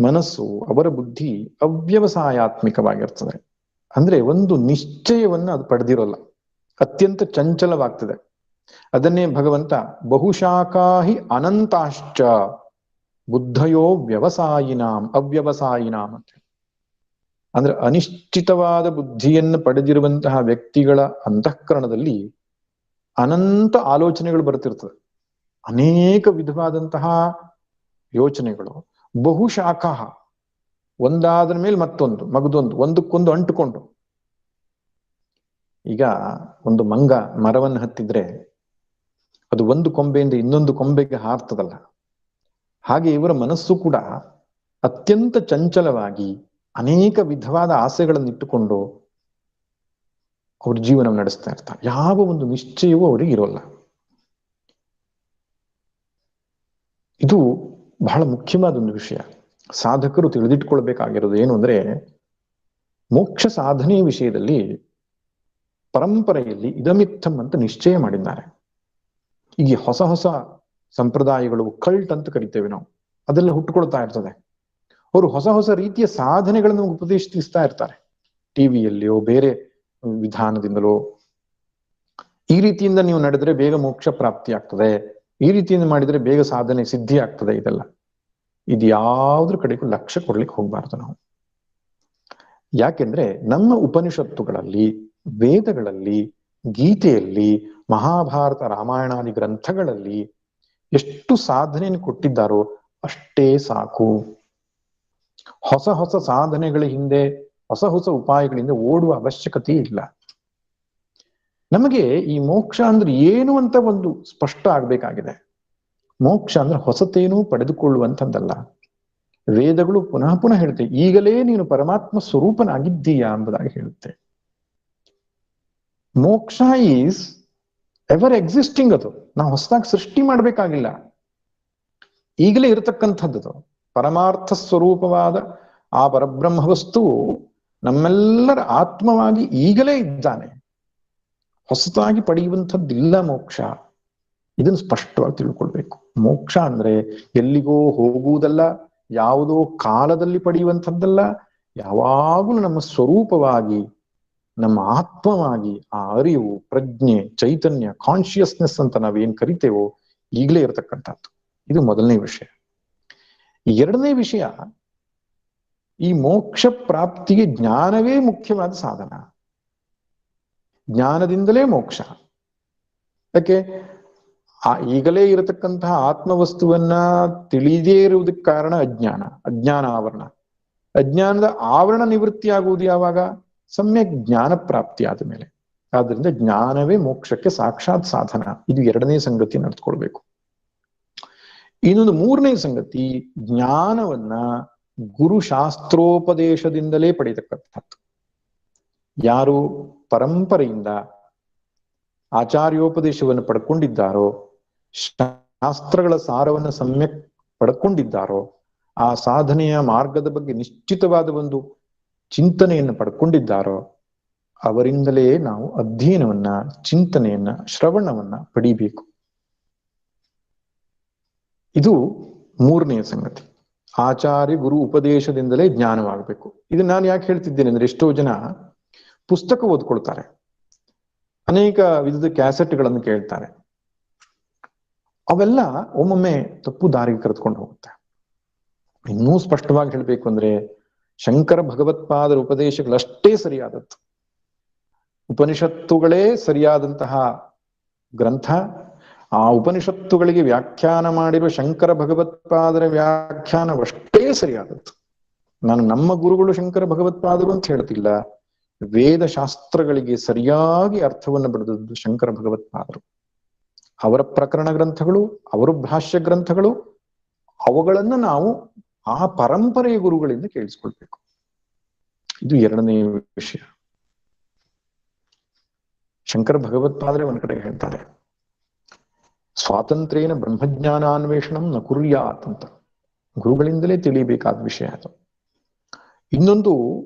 ಮನಸ್ಸು, ಅವರ ಬುದ್ಧಿ ಅವ್ಯವಸಾಯಾತ್ಮಿಕವಾಗಿರ್ತದೆ. ಅಂದ್ರೆ ಒಂದು ನಿಶ್ಚಯವನ್ನ ಅದು ಪಡೆದಿರೋಲ್ಲ, ಅತ್ಯಂತ ಚಂಚಲವಾಗ್ತದೆ. ಅದನ್ನೇ ಭಗವಂತ ಬಹುಶಾಖಾಹಿ ಅನಂತಾಶ್ಚ ಬುದ್ಧಯೋ ವ್ಯವಸಾಯಿನಾಂ ಅವ್ಯವಸಾಯಿನಾಂ ಅಂತ. ಅಂದ್ರೆ ಅನಿಶ್ಚಿತವಾದ ಬುದ್ಧಿಯನ್ನು ಪಡೆದಿರುವಂತಹ ವ್ಯಕ್ತಿಗಳ ಅಂತಃಕರಣದಲ್ಲಿ ಅನಂತ ಆಲೋಚನೆಗಳು ಬರ್ತಿರ್ತದೆ. ಅನೇಕ ವಿಧವಾದಂತಹ ಯೋಚನೆಗಳು, ಬಹುಶಾಖಾ, ಒಂದಾದ್ರ ಮೇಲೆ ಮತ್ತೊಂದು, ಮಗದೊಂದು, ಒಂದಕ್ಕೊಂದು ಅಂಟುಕೊಂಡು. ಈಗ ಒಂದು ಮಂಗ ಮರವನ್ನು ಹತ್ತಿದ್ರೆ ಅದು ಒಂದು ಕೊಂಬೆಯಿಂದ ಇನ್ನೊಂದು ಕೊಂಬೆಗೆ ಹಾರ್ತದಲ್ಲ, ಹಾಗೆ ಇವರ ಮನಸ್ಸು ಕೂಡ ಅತ್ಯಂತ ಚಂಚಲವಾಗಿ ಅನೇಕ ವಿಧವಾದ ಆಸೆಗಳನ್ನು ಇಟ್ಟುಕೊಂಡು ಅವ್ರ ಜೀವನ ನಡೆಸ್ತಾ ಇರ್ತಾರೆ. ಯಾವ ಒಂದು ನಿಶ್ಚಯವೂ ಅವರಿಗೆ ಇರೋಲ್ಲ. ಇದು ಬಹಳ ಮುಖ್ಯವಾದ ಒಂದು ವಿಷಯ. ಸಾಧಕರು ತಿಳಿದಿಟ್ಕೊಳ್ಬೇಕಾಗಿರೋದು ಏನು ಅಂದ್ರೆ, ಮೋಕ್ಷ ಸಾಧನೆಯ ವಿಷಯದಲ್ಲಿ ಪರಂಪರೆಯಲ್ಲಿ ಇದಮಿತ್ತಂ ಅಂತ ನಿಶ್ಚಯ ಮಾಡಿದ್ದಾರೆ. ಈಗ ಹೊಸ ಹೊಸ ಸಂಪ್ರದಾಯಗಳು, ಕಲ್ಟ್ ಅಂತ ಕರಿತೇವೆ ನಾವು, ಅದೆಲ್ಲ ಹುಟ್ಟುಕೊಳ್ತಾ ಇರ್ತದೆ. ಅವರು ಹೊಸ ಹೊಸ ರೀತಿಯ ಸಾಧನೆಗಳನ್ನು ಉಪದೇಶಿಸ್ತಾ ಇರ್ತಾರೆ, ಟಿವಿಯಲ್ಲಿಯೋ ಬೇರೆ ವಿಧಾನದಿಂದಲೋ. ಈ ರೀತಿಯಿಂದ ನೀವು ನಡೆದ್ರೆ ಬೇಗ ಮೋಕ್ಷ ಪ್ರಾಪ್ತಿ ಆಗ್ತದೆ, ಈ ರೀತಿಯಿಂದ ಮಾಡಿದ್ರೆ ಬೇಗ ಸಾಧನೆ ಸಿದ್ಧಿ ಆಗ್ತದೆ. ಇದೆಲ್ಲ ಇದು ಯಾವ್ದ್ರ ಕಡೆಗೂ ಲಕ್ಷ್ಯ ಕೊಡ್ಲಿಕ್ಕೆ ಹೋಗ್ಬಾರ್ದು ನಾವು. ಯಾಕೆಂದ್ರೆ ನಮ್ಮ ಉಪನಿಷತ್ತುಗಳಲ್ಲಿ, ವೇದಗಳಲ್ಲಿ, ಗೀತೆಯಲ್ಲಿ, ಮಹಾಭಾರತ ರಾಮಾಯಣಾದಿ ಗ್ರಂಥಗಳಲ್ಲಿ ಎಷ್ಟು ಸಾಧನೆಯನ್ನು ಕೊಟ್ಟಿದ್ದಾರೋ ಅಷ್ಟೇ ಸಾಕು. ಹೊಸ ಹೊಸ ಸಾಧನೆಗಳ ಹಿಂದೆ, ಹೊಸ ಹೊಸ ಉಪಾಯಗಳಿಂದ ಓಡುವ ಅವಶ್ಯಕತೆ ಇಲ್ಲ. ನಮಗೆ ಈ ಮೋಕ್ಷ ಅಂದ್ರೆ ಏನು ಅಂತ ಒಂದು ಸ್ಪಷ್ಟ ಆಗ್ಬೇಕಾಗಿದೆ. ಮೋಕ್ಷ ಅಂದ್ರೆ ಹೊಸತೇನೂ ಪಡೆದುಕೊಳ್ಳುವಂಥದ್ದಲ್ಲ. ವೇದಗಳು ಪುನಃ ಪುನಃ ಹೇಳುತ್ತೆ, ಈಗಲೇ ನೀನು ಪರಮಾತ್ಮ ಸ್ವರೂಪನಾಗಿದ್ದೀಯಾ ಎಂಬುದಾಗಿ ಹೇಳುತ್ತೆ. ಮೋಕ್ಷ ಈಸ್ ಎವರ್ ಎಕ್ಸಿಸ್ಟಿಂಗ್. ಅದು ನಾವು ಹೊಸದಾಗಿ ಸೃಷ್ಟಿ ಮಾಡ್ಬೇಕಾಗಿಲ್ಲ, ಈಗಲೇ ಇರತಕ್ಕಂಥದ್ದು. ಪರಮಾರ್ಥ ಸ್ವರೂಪವಾದ ಆ ಪರಬ್ರಹ್ಮ ವಸ್ತುವು ನಮ್ಮೆಲ್ಲರ ಆತ್ಮವಾಗಿ ಈಗಲೇ ಇದ್ದಾನೆ. ಹೊಸದಾಗಿ ಪಡೆಯುವಂಥದ್ದಿಲ್ಲ ಮೋಕ್ಷ. ಇದನ್ನು ಸ್ಪಷ್ಟವಾಗಿ ತಿಳ್ಕೊಳ್ಬೇಕು. ಮೋಕ್ಷ ಅಂದ್ರೆ ಎಲ್ಲಿಗೋ ಹೋಗುವುದಲ್ಲ, ಯಾವುದೋ ಕಾಲದಲ್ಲಿ ಪಡೆಯುವಂಥದ್ದಲ್ಲ, ಯಾವಾಗಲೂ ನಮ್ಮ ಸ್ವರೂಪವಾಗಿ, ನಮ್ಮ ಆತ್ಮವಾಗಿ ಆ ಅರಿವು, ಪ್ರಜ್ಞೆ, ಚೈತನ್ಯ, ಕಾನ್ಶಿಯಸ್ನೆಸ್ ಅಂತ ನಾವೇನ್ ಕರಿತೇವೋ ಈಗಲೇ ಇರತಕ್ಕಂಥದ್ದು. ಇದು ಮೊದಲನೇ ವಿಷಯ. ಎರಡನೇ ವಿಷಯ, ಈ ಮೋಕ್ಷ ಪ್ರಾಪ್ತಿಗೆ ಜ್ಞಾನವೇ ಮುಖ್ಯವಾದ ಸಾಧನ. ಜ್ಞಾನದಿಂದಲೇ ಮೋಕ್ಷ. ಯಾಕೆ? ಈಗಲೇ ಇರತಕ್ಕಂತಹ ಆತ್ಮವಸ್ತುವನ್ನ ತಿಳಿದೇ ಇರುವುದಕ್ಕೆ ಕಾರಣ ಅಜ್ಞಾನ, ಅಜ್ಞಾನ ಆವರಣ. ಅಜ್ಞಾನದ ಆವರಣ ನಿವೃತ್ತಿಯಾಗುವುದು ಯಾವಾಗ? ಸಮ್ಯಕ್ ಜ್ಞಾನ ಪ್ರಾಪ್ತಿ ಆದ ಮೇಲೆ. ಆದ್ರಿಂದ ಜ್ಞಾನವೇ ಮೋಕ್ಷಕ್ಕೆ ಸಾಕ್ಷಾತ್ ಸಾಧನ. ಇದು ಎರಡನೇ ಸಂಗತಿ ನಡೆದುಕೊಳ್ಬೇಕು. ಇನ್ನೊಂದು ಮೂರನೇ ಸಂಗತಿ, ಜ್ಞಾನವನ್ನ ಗುರುಶಾಸ್ತ್ರೋಪದೇಶದಿಂದಲೇ ಪಡೆಯತಕ್ಕಂಥದ್ದು. ಯಾರು ಪರಂಪರೆಯಿಂದ ಆಚಾರ್ಯೋಪದೇಶವನ್ನು ಪಡ್ಕೊಂಡಿದ್ದಾರೋ, ಶಾಸ್ತ್ರಗಳ ಸಾರವನ್ನು ಸಮ್ಯಕ್ ಪಡ್ಕೊಂಡಿದ್ದಾರೋ, ಆ ಸಾಧನೆಯ ಮಾರ್ಗದ ಬಗ್ಗೆ ನಿಶ್ಚಿತವಾದ ಒಂದು ಚಿಂತನೆಯನ್ನು ಪಡ್ಕೊಂಡಿದ್ದಾರೋ, ಅವರಿಂದಲೇ ನಾವು ಅಧ್ಯಯನವನ್ನ, ಚಿಂತನೆಯನ್ನ, ಶ್ರವಣವನ್ನ ಪಡಿಬೇಕು. ಇದು ಮೂರನೆಯ ಸಂಗತಿ. ಆಚಾರ್ಯ ಗುರು ಉಪದೇಶದಿಂದಲೇ ಜ್ಞಾನವಾಗಬೇಕು. ಇದನ್ನ ನಾನು ಯಾಕೆ ಹೇಳ್ತಿದ್ದೇನೆ ಅಂದ್ರೆ, ಎಷ್ಟೋ ಜನ ಪುಸ್ತಕ ಓದ್ಕೊಳ್ತಾರೆ, ಅನೇಕ ವಿಧದ ಕ್ಯಾಸೆಟ್ಗಳನ್ನು ಕೇಳ್ತಾರೆ. ಅವೆಲ್ಲ ಒಮ್ಮೊಮ್ಮೆ ತಪ್ಪು ದಾರಿಗೆ ಕರೆದುಕೊಂಡು ಹೋಗುತ್ತೆ. ಇನ್ನೂ ಸ್ಪಷ್ಟವಾಗಿ ಹೇಳ್ಬೇಕು ಅಂದ್ರೆ, ಶಂಕರ ಭಗವತ್ಪಾದರ ಉಪದೇಶಗಳಷ್ಟೇ ಸರಿಯಾದದ್ದು. ಉಪನಿಷತ್ತುಗಳೇ ಸರಿಯಾದಂತಹ ಗ್ರಂಥ. ಆ ಉಪನಿಷತ್ತುಗಳಿಗೆ ವ್ಯಾಖ್ಯಾನ ಮಾಡಿರುವ ಶಂಕರ ಭಗವತ್ಪಾದರ ವ್ಯಾಖ್ಯಾನವಷ್ಟೇ ಸರಿಯಾದದ್ದು. ನಾನು ನಮ್ಮ ಗುರುಗಳು ಶಂಕರ ಭಗವತ್ಪಾದರು ಅಂತ ಹೇಳ್ತಿಲ್ಲ. ವೇದ ಶಾಸ್ತ್ರಗಳಿಗೆ ಸರಿಯಾಗಿ ಅರ್ಥವನ್ನು ಬರೆದದ್ದು ಶಂಕರ ಭಗವತ್ಪಾದರು. ಅವರ ಪ್ರಕರಣ ಗ್ರಂಥಗಳು, ಅವರ ಭಾಷ್ಯ ಗ್ರಂಥಗಳು, ಅವುಗಳನ್ನ ನಾವು ಆ ಪರಂಪರೆಯ ಗುರುಗಳಿಂದ ಕೇಳಿಸ್ಕೊಳ್ಬೇಕು. ಇದು ಎರಡನೇ ವಿಷಯ. ಶಂಕರ ಭಗವತ್ಪಾದರೆ ಒಂದ್ ಕಡೆ ಹೇಳ್ತಾರೆ, ಸ್ವಾತಂತ್ರ್ಯೇನ ಬ್ರಹ್ಮಜ್ಞಾನಾನ್ವೇಷಣಂ ನ ಕುರ್ಯಾತ್ ಅಂತ. ಗುರುಗಳಿಂದಲೇ ತಿಳಿಯಬೇಕಾದ ವಿಷಯ ಅದು. ಇನ್ನೊಂದು,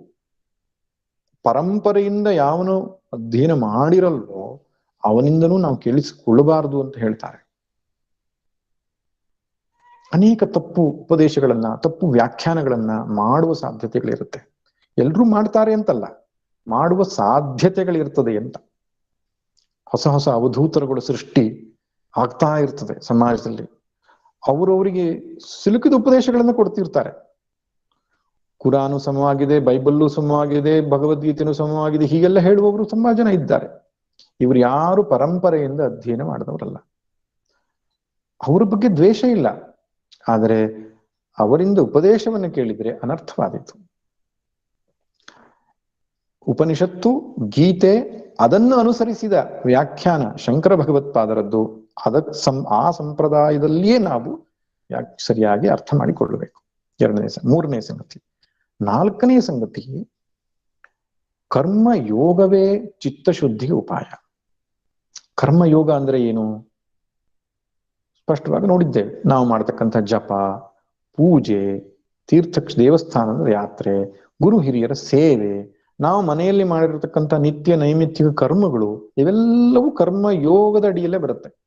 ಪರಂಪರೆಯಿಂದ ಯಾವನು ಅಧ್ಯಯನ ಮಾಡಿರಲ್ವೋ ಅವನಿಂದನೂ ನಾವು ಕೇಳಿಸಿಕೊಳ್ಳಬಾರದು ಅಂತ ಹೇಳ್ತಾರೆ. ಅನೇಕ ತಪ್ಪು ಉಪದೇಶಗಳನ್ನ, ತಪ್ಪು ವ್ಯಾಖ್ಯಾನಗಳನ್ನ ಮಾಡುವ ಸಾಧ್ಯತೆಗಳಿರುತ್ತೆ. ಎಲ್ರೂ ಮಾಡ್ತಾರೆ ಅಂತಲ್ಲ, ಮಾಡುವ ಸಾಧ್ಯತೆಗಳಿರ್ತದೆ ಅಂತ. ಹೊಸ ಹೊಸ ಅವಧೂತರುಗಳ ಸೃಷ್ಟಿ ಆಗ್ತಾ ಇರ್ತದೆ ಸಮಾಜದಲ್ಲಿ. ಅವರವರಿಗೆ ಸಿಲುಕಿದ ಉಪದೇಶಗಳನ್ನ ಕೊಡ್ತಿರ್ತಾರೆ. ಕುರಾನು ಸಮವಾಗಿದೆ, ಬೈಬಲ್ಲು ಸಮವಾಗಿದೆ, ಭಗವದ್ಗೀತೆನೂ ಸಮವಾಗಿದೆ, ಹೀಗೆಲ್ಲ ಹೇಳುವವರು ತುಂಬಾ ಜನ ಇದ್ದಾರೆ. ಇವರು ಯಾರು ಪರಂಪರೆಯಿಂದ ಅಧ್ಯಯನ ಮಾಡಿದವರಲ್ಲ. ಅವರ ಬಗ್ಗೆ ದ್ವೇಷ ಇಲ್ಲ, ಆದರೆ ಅವರಿಂದ ಉಪದೇಶವನ್ನು ಕೇಳಿದ್ರೆ ಅನರ್ಥವಾದೀತು. ಉಪನಿಷತ್ತು, ಗೀತೆ, ಅದನ್ನು ಅನುಸರಿಸಿದ ವ್ಯಾಖ್ಯಾನ ಶಂಕರ ಭಗವತ್ಪಾದರದ್ದು. ಆ ಸಂಪ್ರದಾಯದಲ್ಲಿಯೇ ನಾವು ಸರಿಯಾಗಿ ಅರ್ಥ ಮಾಡಿಕೊಳ್ಳಬೇಕು. ಮೂರನೇ ಸಂಗತಿ. ನಾಲ್ಕನೇ ಸಂಗತಿ, ಕರ್ಮಯೋಗವೇ ಚಿತ್ತಶುದ್ಧಿಗೆ ಉಪಾಯ. ಕರ್ಮಯೋಗ ಅಂದ್ರೆ ಏನು? ಸ್ಪಷ್ಟವಾಗಿ ನೋಡಿದ್ದೇವೆ. ನಾವು ಮಾಡತಕ್ಕಂಥ ಜಪ, ಪೂಜೆ, ದೇವಸ್ಥಾನದ ಯಾತ್ರೆ, ಗುರು ಹಿರಿಯರ ಸೇವೆ, ನಾವು ಮನೆಯಲ್ಲಿ ಮಾಡಿರತಕ್ಕಂಥ ನಿತ್ಯ ನೈಮಿತ್ತಿಕ ಕರ್ಮಗಳು, ಇವೆಲ್ಲವೂ ಕರ್ಮಯೋಗದ ಅಡಿಯಲ್ಲೇ ಬರುತ್ತೆ.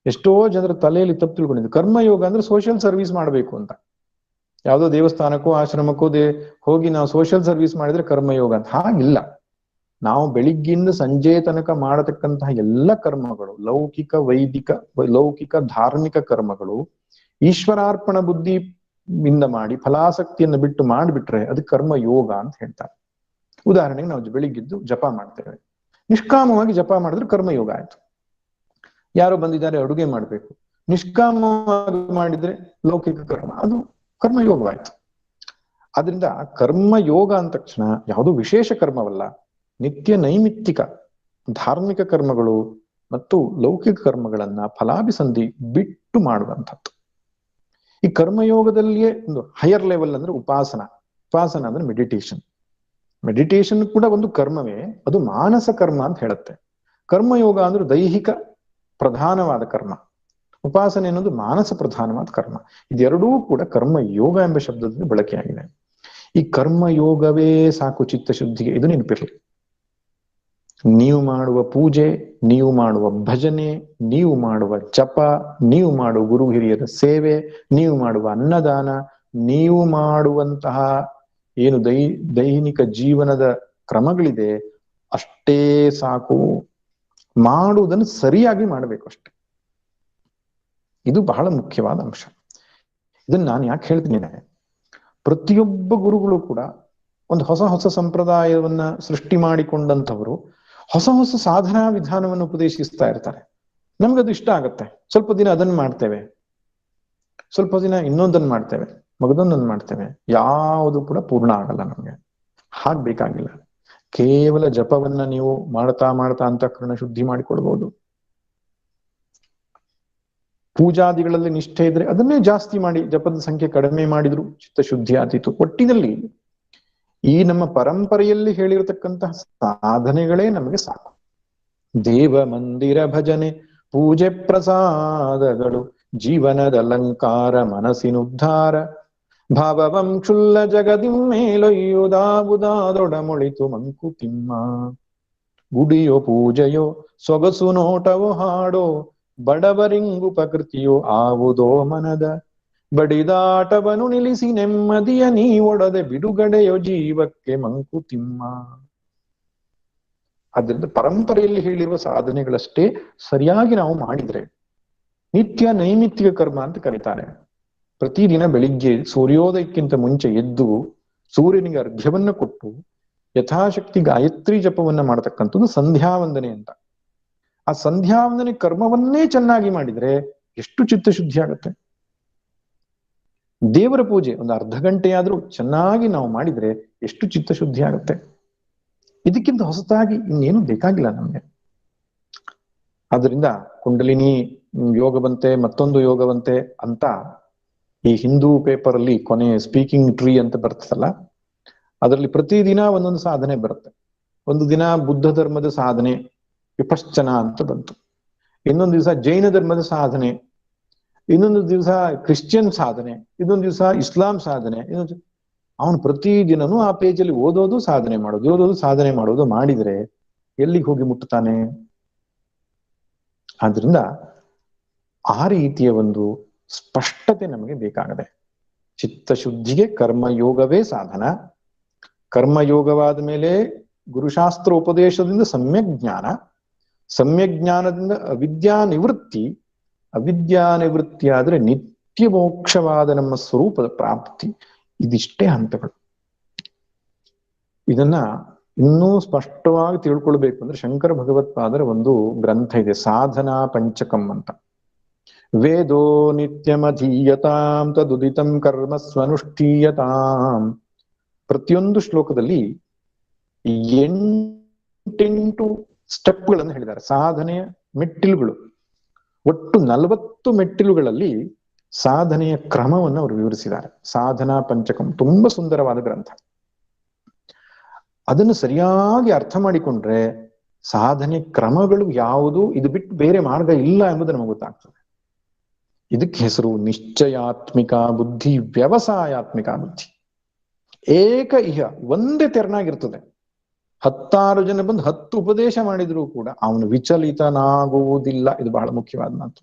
ಎಷ್ಟೋ ಜನರ ತಲೆಯಲ್ಲಿ ತಪ್ಪು ತಿಳ್ಕೊಂಡಿದ್ದು, ಕರ್ಮಯೋಗ ಅಂದ್ರೆ ಸೋಷಿಯಲ್ ಸರ್ವಿಸ್ ಮಾಡಬೇಕು ಅಂತ. ಯಾವುದೋ ದೇವಸ್ಥಾನಕ್ಕೋ ಆಶ್ರಮಕ್ಕೋ ಹೋಗಿ ನಾವು ಸೋಷಿಯಲ್ ಸರ್ವಿಸ್ ಮಾಡಿದ್ರೆ ಕರ್ಮಯೋಗ ಅಂತ. ಹಾಗಿಲ್ಲ. ನಾವು ಬೆಳಿಗ್ಗಿಂದ ಸಂಜೆ ತನಕ ಮಾಡತಕ್ಕಂತಹ ಎಲ್ಲ ಕರ್ಮಗಳು, ಲೌಕಿಕ, ವೈದಿಕ, ಲೌಕಿಕ, ಧಾರ್ಮಿಕ ಕರ್ಮಗಳು ಈಶ್ವರಾರ್ಪಣ ಬುದ್ಧಿಯಿಂದ ಮಾಡಿ ಫಲಾಸಕ್ತಿಯನ್ನು ಬಿಟ್ಟು ಮಾಡಿಬಿಟ್ರೆ ಅದು ಕರ್ಮಯೋಗ ಅಂತ ಹೇಳ್ತಾರೆ. ಉದಾಹರಣೆಗೆ ನಾವು ಬೆಳಿಗ್ಗೆದ್ದು ಜಪ ಮಾಡ್ತೇವೆ, ನಿಷ್ಕಾಮವಾಗಿ ಜಪ ಮಾಡಿದ್ರೆ ಕರ್ಮಯೋಗ ಆಯ್ತು. ಯಾರೋ ಬಂದಿದ್ದಾರೆ ಅಡುಗೆ ಮಾಡ್ಬೇಕು, ನಿಷ್ಕಾಮವಾಗಿ ಮಾಡಿದ್ರೆ ಲೌಕಿಕ ಕರ್ಮ, ಅದು ಕರ್ಮಯೋಗವಾಯ್ತು. ಆದ್ರಿಂದ ಕರ್ಮಯೋಗ ಅಂದ ತಕ್ಷಣ ಯಾವುದೋ ವಿಶೇಷ ಕರ್ಮವಲ್ಲ, ನಿತ್ಯ ನೈಮಿತ್ತಿಕ ಧಾರ್ಮಿಕ ಕರ್ಮಗಳು ಮತ್ತು ಲೌಕಿಕ ಕರ್ಮಗಳನ್ನ ಫಲಾಭಿಸಂಧಿ ಬಿಟ್ಟು ಮಾಡುವಂಥದ್ದು. ಈ ಕರ್ಮಯೋಗದಲ್ಲಿಯೇ ಒಂದು ಹೈಯರ್ ಲೆವೆಲ್ ಅಂದ್ರೆ ಉಪಾಸನ ಅಂದ್ರೆ ಮೆಡಿಟೇಷನ್ ಕೂಡ ಒಂದು ಕರ್ಮವೇ, ಅದು ಮಾನಸ ಕರ್ಮ ಅಂತ ಹೇಳುತ್ತೆ. ಕರ್ಮಯೋಗ ಅಂದ್ರೆ ದೈಹಿಕ ಪ್ರಧಾನವಾದ ಕರ್ಮ, ಉಪಾಸನೆ ಅನ್ನೋದು ಮಾನಸ ಪ್ರಧಾನವಾದ ಕರ್ಮ. ಇದೆರಡೂ ಕೂಡ ಕರ್ಮಯೋಗ ಎಂಬ ಶಬ್ದದಲ್ಲಿ ಬಳಕೆಯಾಗಿದೆ. ಈ ಕರ್ಮಯೋಗವೇ ಸಾಕು ಚಿತ್ತಶುದ್ಧಿಗೆ, ಇದು ನೆನಪಿರಲಿ. ನೀವು ಮಾಡುವ ಪೂಜೆ, ನೀವು ಮಾಡುವ ಭಜನೆ, ನೀವು ಮಾಡುವ ಜಪ, ನೀವು ಮಾಡುವ ಗುರು ಹಿರಿಯರ ಸೇವೆ, ನೀವು ಮಾಡುವ ಅನ್ನದಾನ, ನೀವು ಮಾಡುವಂತಹ ಏನು ದೈನಿಕ ಜೀವನದ ಕ್ರಮಗಳಿದೆ ಅಷ್ಟೇ ಸಾಕು. ಮಾಡುವುದನ್ನು ಸರಿಯಾಗಿ ಮಾಡಬೇಕು ಅಷ್ಟೆ. ಇದು ಬಹಳ ಮುಖ್ಯವಾದ ಅಂಶ. ಇದನ್ನ ನಾನು ಯಾಕೆ ಹೇಳ್ತೀನಿ, ಪ್ರತಿಯೊಬ್ಬ ಗುರುಗಳು ಕೂಡ ಒಂದು ಹೊಸ ಸಂಪ್ರದಾಯವನ್ನ ಸೃಷ್ಟಿ ಮಾಡಿಕೊಂಡಂಥವರು ಹೊಸ ಸಾಧನಾ ವಿಧಾನವನ್ನು ಉಪದೇಶಿಸ್ತಾ ಇರ್ತಾರೆ. ನಮ್ಗದು ಇಷ್ಟ ಆಗತ್ತೆ, ಸ್ವಲ್ಪ ದಿನ ಅದನ್ನ ಮಾಡ್ತೇವೆ, ಸ್ವಲ್ಪ ದಿನ ಇನ್ನೊಂದನ್ನು ಮಾಡ್ತೇವೆ, ಮಗದೊಂದನ್ನು ಮಾಡ್ತೇವೆ, ಯಾವುದು ಕೂಡ ಪೂರ್ಣ ಆಗಲ್ಲ ನಮ್ಗೆ. ಹಾಗ್ಬೇಕಾಗಿಲ್ಲ. ಕೇವಲ ಜಪವನ್ನ ನೀವು ಮಾಡ್ತಾ ಅಂತಃಕರಣ ಶುದ್ಧಿ ಮಾಡಿಕೊಳ್ಬಹುದು. ಪೂಜಾದಿಗಳಲ್ಲಿ ನಿಷ್ಠೆ ಇದ್ರೆ ಅದನ್ನೇ ಜಾಸ್ತಿ ಮಾಡಿ, ಜಪದ ಸಂಖ್ಯೆ ಕಡಿಮೆ ಮಾಡಿದ್ರು ಚಿತ್ತಶುದ್ಧಿ ಆದೀತು. ಒಟ್ಟಿನಲ್ಲಿ ಈ ನಮ್ಮ ಪರಂಪರೆಯಲ್ಲಿ ಹೇಳಿರತಕ್ಕಂತಹ ಸಾಧನೆಗಳೇ ನಮಗೆ ಸಾಕು. ದೇವ ಮಂದಿರ ಭಜನೆ, ಪೂಜೆ ಪ್ರಸಾದಗಳು, ಜೀವನದ ಅಲಂಕಾರ, ಮನಸ್ಸಿನುದ್ಧಾರ, ಭಾವವಂ ಕ್ಷುಲ್ಲ ಜಗದಿಂ ಮೇಲೊಯ್ಯುವುದಾವುದಾದೊಡಮೊಳಿತು ಮಂಕುತಿಮ್ಮ. ಗುಡಿಯೋ ಪೂಜೆಯೋ ಸೊಗಸು ನೋಟವೋ ಹಾಡೋ, ಬಡವರಿಂಗುಪಕೃತಿಯೋ ಆವುದೋ ಮನದ, ಬಡಿದಾಟವನು ನಿಲ್ಲಿಸಿ ನೆಮ್ಮದಿಯ ನೀ ಒಡದೆ ಬಿಡುಗಡೆಯೋ ಜೀವಕ್ಕೆ ಮಂಕುತಿಮ್ಮ. ಅದರಿಂದ ಪರಂಪರೆಯಲ್ಲಿ ಹೇಳಿರುವ ಸಾಧನೆಗಳಷ್ಟೇ ಸರಿಯಾಗಿ ನಾವು ಮಾಡಿದ್ರೆ, ನಿತ್ಯ ನೈಮಿತ್ತಿಕ ಕರ್ಮ ಅಂತ ಕರೀತಾರೆ. ಪ್ರತಿದಿನ ಬೆಳಿಗ್ಗೆ ಸೂರ್ಯೋದಯಕ್ಕಿಂತ ಮುಂಚೆ ಎದ್ದು ಸೂರ್ಯನಿಗೆ ಅರ್ಘ್ಯವನ್ನ ಕೊಟ್ಟು ಯಥಾಶಕ್ತಿ ಗಾಯತ್ರಿ ಜಪವನ್ನ ಮಾಡತಕ್ಕಂಥದ್ದು ಸಂಧ್ಯಾವಂದನೆ ಅಂತ. ಆ ಸಂಧ್ಯಾವಂದನೆ ಕರ್ಮವನ್ನೇ ಚೆನ್ನಾಗಿ ಮಾಡಿದ್ರೆ ಎಷ್ಟು ಚಿತ್ತಶುದ್ಧಿ ಆಗುತ್ತೆ. ದೇವರ ಪೂಜೆ ಒಂದು ಅರ್ಧ ಗಂಟೆಯಾದ್ರೂ ಚೆನ್ನಾಗಿ ನಾವು ಮಾಡಿದ್ರೆ ಎಷ್ಟು ಚಿತ್ತಶುದ್ಧಿ ಆಗುತ್ತೆ. ಇದಕ್ಕಿಂತ ಹೊಸತಾಗಿ ಇನ್ನೇನು ಬೇಕಾಗಿಲ್ಲ ನಮ್ಗೆ. ಆದ್ರಿಂದ ಕುಂಡಲಿನಿ ಯೋಗವಂತೆ, ಮತ್ತೊಂದು ಯೋಗವಂತೆ ಅಂತ ಈ ಹಿಂದೂ ಪೇಪರ್ ಅಲ್ಲಿ ಕೊನೆ ಸ್ಪೀಕಿಂಗ್ ಟ್ರೀ ಅಂತ ಬರ್ತದಲ್ಲ, ಅದರಲ್ಲಿ ಪ್ರತಿದಿನ ಒಂದೊಂದು ಸಾಧನೆ ಬರುತ್ತೆ. ಒಂದು ದಿನ ಬುದ್ಧ ಧರ್ಮದ ಸಾಧನೆ ವಿಪಶ್ಚನ ಅಂತ ಬಂತು, ಇನ್ನೊಂದು ದಿವಸ ಜೈನ ಧರ್ಮದ ಸಾಧನೆ, ಇನ್ನೊಂದು ದಿವಸ ಕ್ರಿಶ್ಚಿಯನ್ ಸಾಧನೆ, ಇನ್ನೊಂದು ದಿವಸ ಇಸ್ಲಾಂ ಸಾಧನೆ. ಅವನು ಪ್ರತಿದಿನನೂ ಆ ಪೇಜಲ್ಲಿ ಓದೋದು ಸಾಧನೆ ಮಾಡೋದು ಮಾಡಿದ್ರೆ ಎಲ್ಲಿಗೆ ಹೋಗಿ ಮುಟ್ಟುತ್ತಾನೆ? ಆದ್ರಿಂದ ಆ ರೀತಿಯ ಒಂದು ಸ್ಪಷ್ಟತೆ ನಮಗೆ ಬೇಕಾಗದೆ. ಚಿತ್ತಶುದ್ಧಿಗೆ ಕರ್ಮಯೋಗವೇ ಸಾಧನ. ಕರ್ಮಯೋಗವಾದ ಮೇಲೆ ಗುರುಶಾಸ್ತ್ರ ಉಪದೇಶದಿಂದ ಸಮ್ಯಕ್ ಜ್ಞಾನ, ಸಮ್ಯಕ್ ಜ್ಞಾನದಿಂದ ಅವಿದ್ಯಾ ನಿವೃತ್ತಿ ಆದ್ರೆ ನಿತ್ಯ ಮೋಕ್ಷವಾದ ನಮ್ಮ ಸ್ವರೂಪದ ಪ್ರಾಪ್ತಿ. ಇದಿಷ್ಟೇ ಹಂತಗಳು. ಇದನ್ನ ಇನ್ನೂ ಸ್ಪಷ್ಟವಾಗಿ ತಿಳ್ಕೊಳ್ಬೇಕು ಅಂದ್ರೆ ಶಂಕರ ಭಗವತ್ಪಾದರ ಒಂದು ಗ್ರಂಥ ಇದೆ, ಸಾಧನಾ ಪಂಚಕಂ ಅಂತ. ವೇದೋ ನಿತ್ಯಮಧೀಯತಾಂ ತದುದಿತಂ ಕರ್ಮ ಸ್ವನುಷ್ಠೀಯತಾಂ. ಪ್ರತಿಯೊಂದು ಶ್ಲೋಕದಲ್ಲಿ 8 ಸ್ಟೆಪ್ಗಳನ್ನು ಹೇಳಿದ್ದಾರೆ, ಸಾಧನೆಯ ಮೆಟ್ಟಿಲುಗಳು. ಒಟ್ಟು 40 ಮೆಟ್ಟಿಲುಗಳಲ್ಲಿ ಸಾಧನೆಯ ಕ್ರಮವನ್ನು ಅವರು ವಿವರಿಸಿದ್ದಾರೆ. ಸಾಧನಾ ಪಂಚಕಂ ತುಂಬಾ ಸುಂದರವಾದ ಗ್ರಂಥ. ಅದನ್ನು ಸರಿಯಾಗಿ ಅರ್ಥ ಮಾಡಿಕೊಂಡ್ರೆ ಸಾಧನೆ ಕ್ರಮಗಳು ಯಾವುದು, ಇದು ಬಿಟ್ಟು ಬೇರೆ ಮಾರ್ಗ ಇಲ್ಲ ಎಂಬುದು ನಮಗೆ ಗೊತ್ತಾಗ್ತದೆ. ಇದಕ್ಕೆ ಹೆಸರು ನಿಶ್ಚಯಾತ್ಮಿಕ ಬುದ್ಧಿ, ವ್ಯವಸಾಯಾತ್ಮಿಕ ಬುದ್ಧಿ. ಏಕ ಇಹ, ಒಂದೇ ತೆರನಾಗಿರ್ತದೆ. 10 ಜನ ಬಂದು 10 ಉಪದೇಶ ಮಾಡಿದ್ರು ಕೂಡ ಅವನು ವಿಚಲಿತನಾಗುವುದಿಲ್ಲ. ಇದು ಬಹಳ ಮುಖ್ಯವಾದ ಮಾತು.